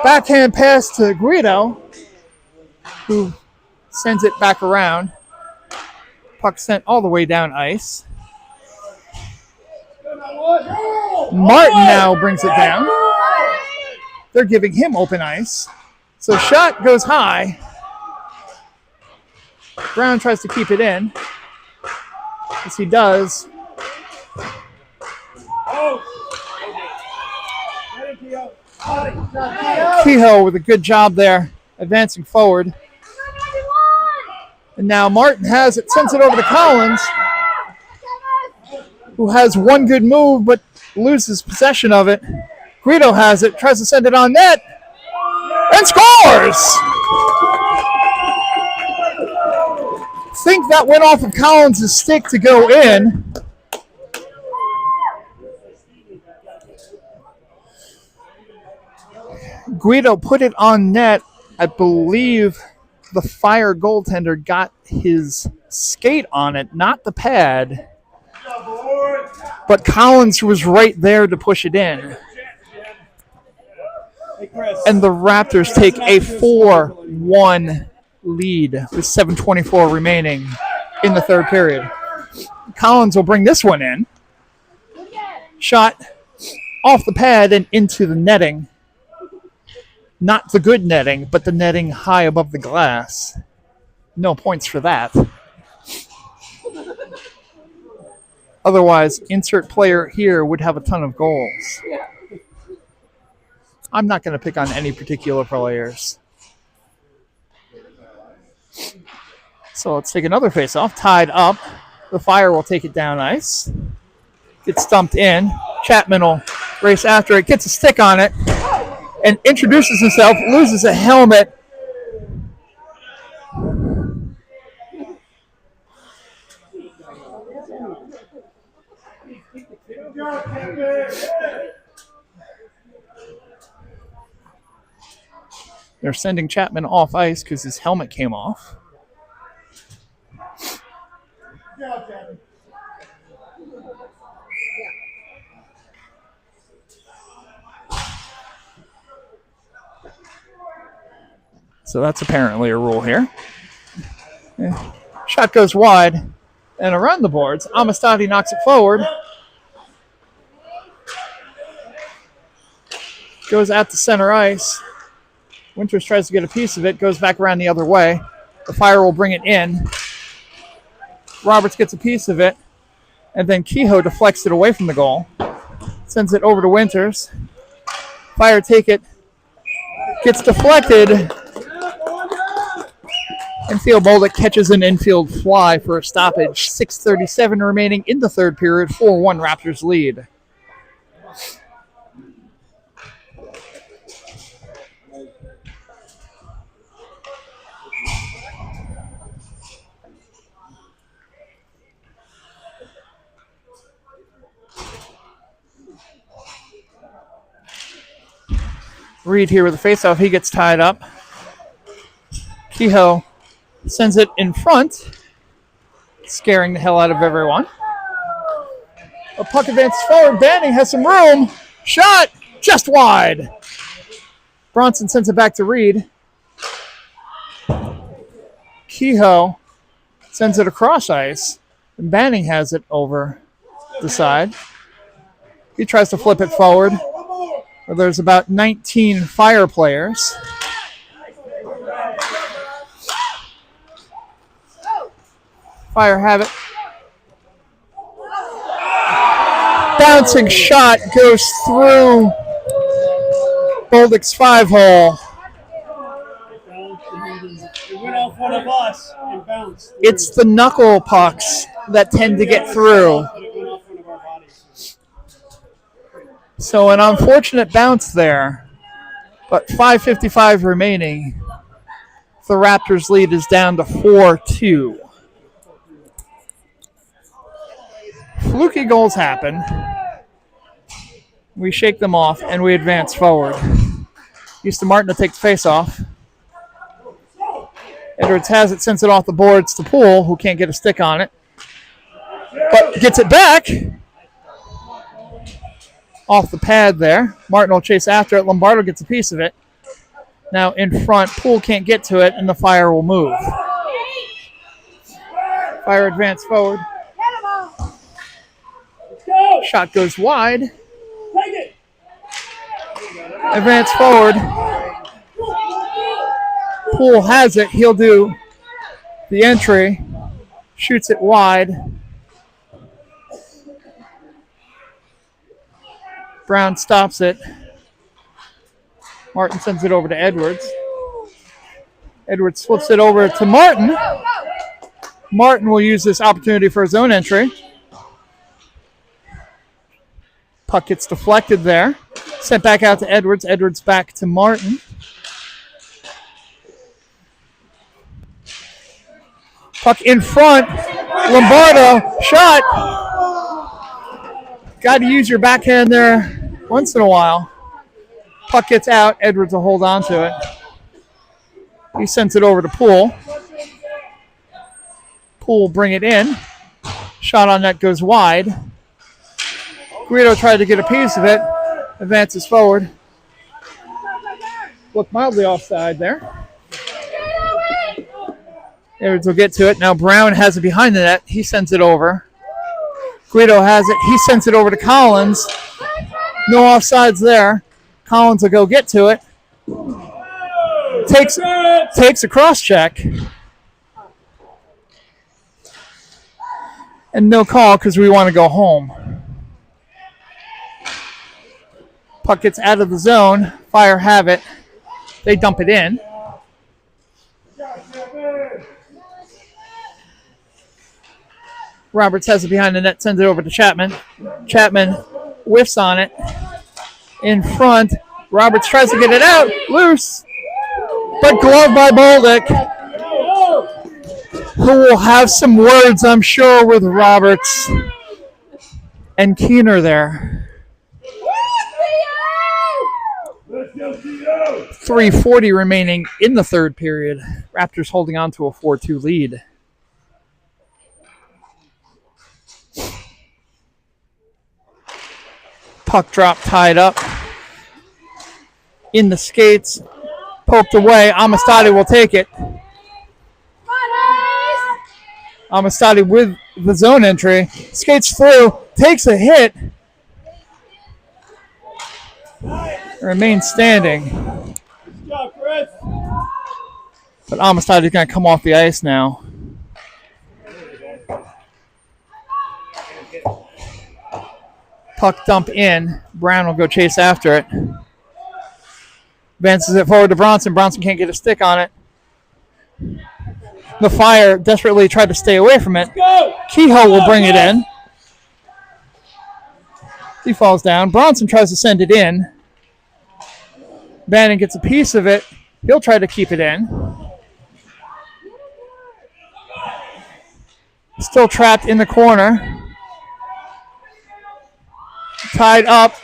Backhand pass to Guido, who sends it back around. Puck sent all the way down ice. Martin now brings it down. They're giving him open ice. So shot goes high. Brown tries to keep it in. As he does. Kehoe with a good job there, advancing forward. And now Martin has it, sends it over to Collins, who has one good move but loses possession of it. Guido has it, tries to send it on net. and scores! Think that went off of Collins' stick to go in. Guido put it on net. I believe the Fire goaltender got his skate on it, not the pad. But Collins was right there to push it in. And the Raptors take a 4-1 lead with 7:24 remaining in the third period. Collins will bring this one in. Shot off the pad and into the netting. Not the good netting, but the netting high above the glass. No points for that. Otherwise, insert player here would have a ton of goals. I'm not going to pick on any particular players. So let's take another face-off. Tied up. The Fire will take it down ice. Gets stumped in. Chapman will race after it. Gets a stick on it. And introduces himself. Loses a helmet. They're sending Chapman off ice because his helmet came off. So that's apparently a rule here. Shot goes wide and around the boards. Amistadi knocks it forward. Goes out to center ice. Winters tries to get a piece of it. Goes back around the other way. The Fire will bring it in. Roberts gets a piece of it. And then Kehoe deflects it away from the goal. Sends it over to Winters. Fire take it. Gets deflected. And Theo Bolduc catches an infield fly for a stoppage. 6:37 remaining in the third period. 4-1 Raptors lead. Reed here with a faceoff. He gets tied up. Kehoe sends it in front, scaring the hell out of everyone. A puck advances forward. Banning has some room. Shot just wide. Bronson sends it back to Reed. Kehoe sends it across ice. And Banning has it over the side. He tries to flip it forward. Where there's about 19 Fire players. Fire have it. Bouncing shot goes through Bolduc's 5-hole. It went off one of us and bounced. It's the knuckle pucks that tend to get through. It went off one of our bodies. So an unfortunate bounce there, but 5:55 remaining. The Raptors lead is down to 4-2. Fluky goals happen. We shake them off and we advance forward. Houston Martin to take the face off. Edwards has it, sends it off the boards to Poole, who can't get a stick on it, but gets it back. Off the pad there. Martin will chase after it. Lombardo gets a piece of it. Now in front, Poole can't get to it, and the Fire will move. Fire advance forward. Shot goes wide. Advance forward. Poole has it. He'll do the entry. Shoots it wide. Brown stops it. Martin sends it over to Edwards. Edwards flips it over to Martin. Martin will use this opportunity for his own entry. Puck gets deflected there. Sent back out to Edwards. Edwards back to Martin. Puck in front. Lombardo, shot. Got to use your backhand there once in a while. Puck gets out. Edwards will hold on to it. He sends it over to Poole. Poole will bring it in. Shot on net goes wide. Guido tried to get a piece of it. Advances forward. Look mildly offside there. Edwards will get to it. Now Brown has it behind the net. He sends it over. Guido has it. He sends it over to Collins. No offsides there. Collins will go get to it. Takes a cross check. And no call because we want to go home. Puck gets out of the zone. Fire have it. They dump it in. Roberts has it behind the net, sends it over to Chapman. Chapman whiffs on it. In front. Roberts tries to get it out. Loose. But glove by Bolduc, who will have some words, I'm sure, with Roberts and Keener there. 3:40 remaining in the third period. Raptors holding on to a 4-2 lead. Puck drop tied up. In the skates. Poked away. Amistadi will take it. Amistadi with the zone entry. Skates through. Takes a hit. Remains standing. But Amistadi's going to come off the ice now. Puck dump in. Brown will go chase after it. Advances it forward to Bronson. Bronson can't get a stick on it. The Fire desperately tried to stay away from it. Kehoe will bring it in. He falls down. Bronson tries to send it in. Bannon gets a piece of it. He'll try to keep it in. Still trapped in the corner. Tied up.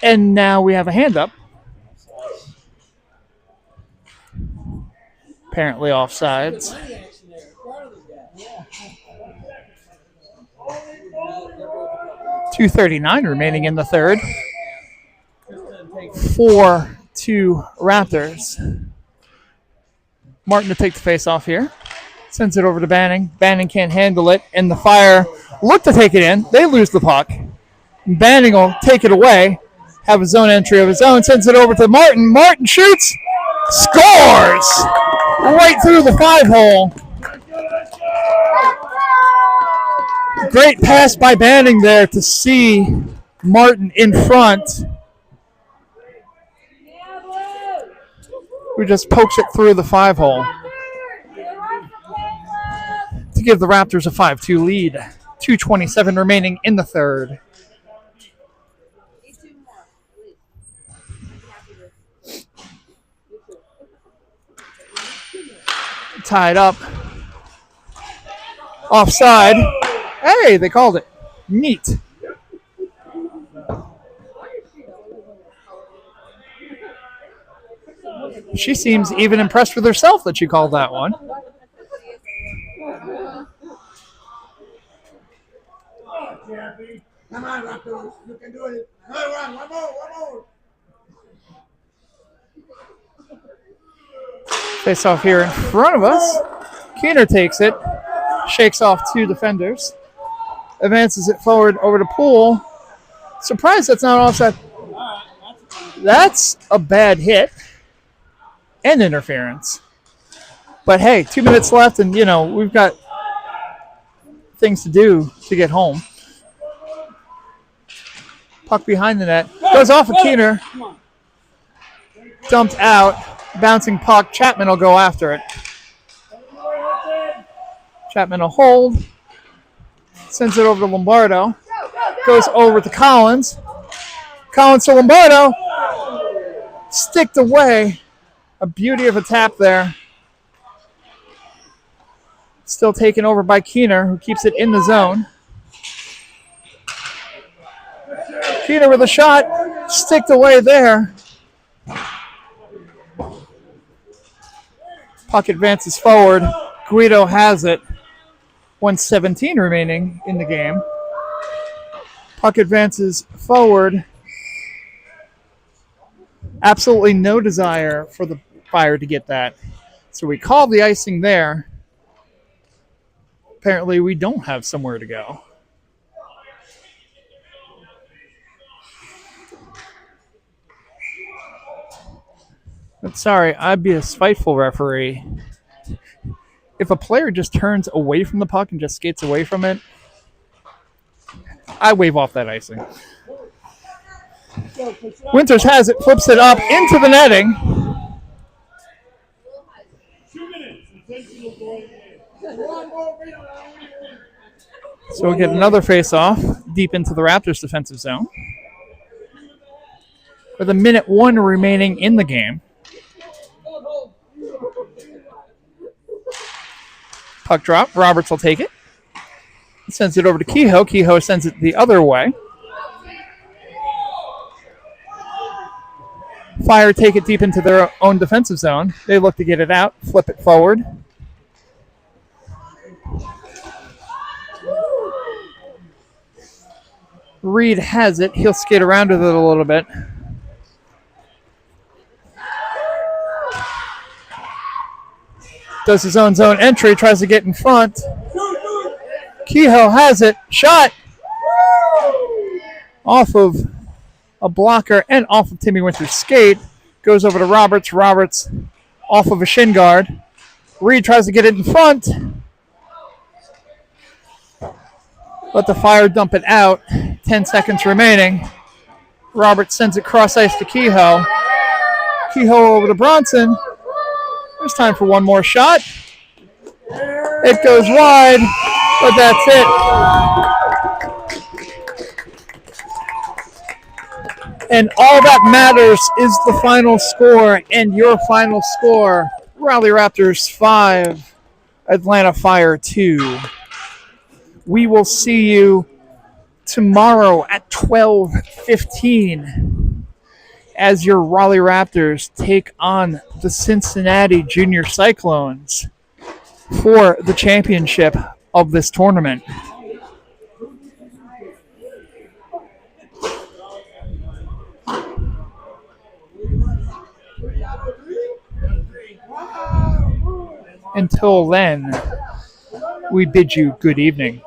And now we have a hand up. Apparently offsides. .239 remaining in the third. 4-2 Raptors. Martin to take the face off here. Sends it over to Banning. Banning can't handle it. And the Fire look to take it in. They lose the puck. Banning will take it away. Have a zone entry of his own. Sends it over to Martin. Martin shoots. Scores! Right through the 5-hole. Great pass by Banning there to see Martin in front. Who just pokes it through the 5-hole. To give the Raptors a 5-2 lead. 2:27 remaining in the third. Tied up. Offside. Hey, they called it. Neat. She seems even impressed with herself that she called that one. Come on, Raptors. You can do it. One more. Face off here in front of us. Keener takes it. Shakes off two defenders. Advances it forward over to Poole. Surprised that's not offside. That's a bad hit. And interference. But hey, 2 minutes left and, we've got things to do to get home. Puck behind the net. Goes off of Keener. Dumped out. Bouncing puck. Chapman will go after it. Chapman will hold. Sends it over to Lombardo. Goes over to Collins. Collins to Lombardo. Sticked away. A beauty of a tap there. Still taken over by Keener, who keeps it in the zone. Keener with a shot, sticked away there. Puck advances forward. Guido has it. 1:17 remaining in the game. Puck advances forward. Absolutely no desire for the Fire to get that. So we call the icing there. Apparently we don't have somewhere to go. But sorry, I'd be a spiteful referee. If a player just turns away from the puck and just skates away from it, I wave off that icing. Winters has it, flips it up into the netting. So we'll get another face-off deep into the Raptors' defensive zone. With 1:01 remaining in the game. Puck drop. Roberts will take it. Sends it over to Kehoe. Kehoe sends it the other way. Fire take it deep into their own defensive zone. They look to get it out, flip it forward. Reed has it. He'll skate around with it a little bit. Does his own zone entry, tries to get in front. Kehoe has it. Shot! Off of a blocker and off of Timmy Winter's skate. Goes over to Roberts. Roberts off of a shin guard. Reed tries to get it in front. Let the Fire dump it out. 10 seconds remaining. Roberts sends it cross ice to Kehoe. Kehoe over to Bronson. There's time for one more shot. It goes wide, but that's it. And all that matters is the final score, and your final score, Raleigh Raptors 5, Atlanta Fire 2. We will see you tomorrow at 12:15 as your Raleigh Raptors take on the Cincinnati Junior Cyclones for the championship of this tournament. Until then, we bid you good evening.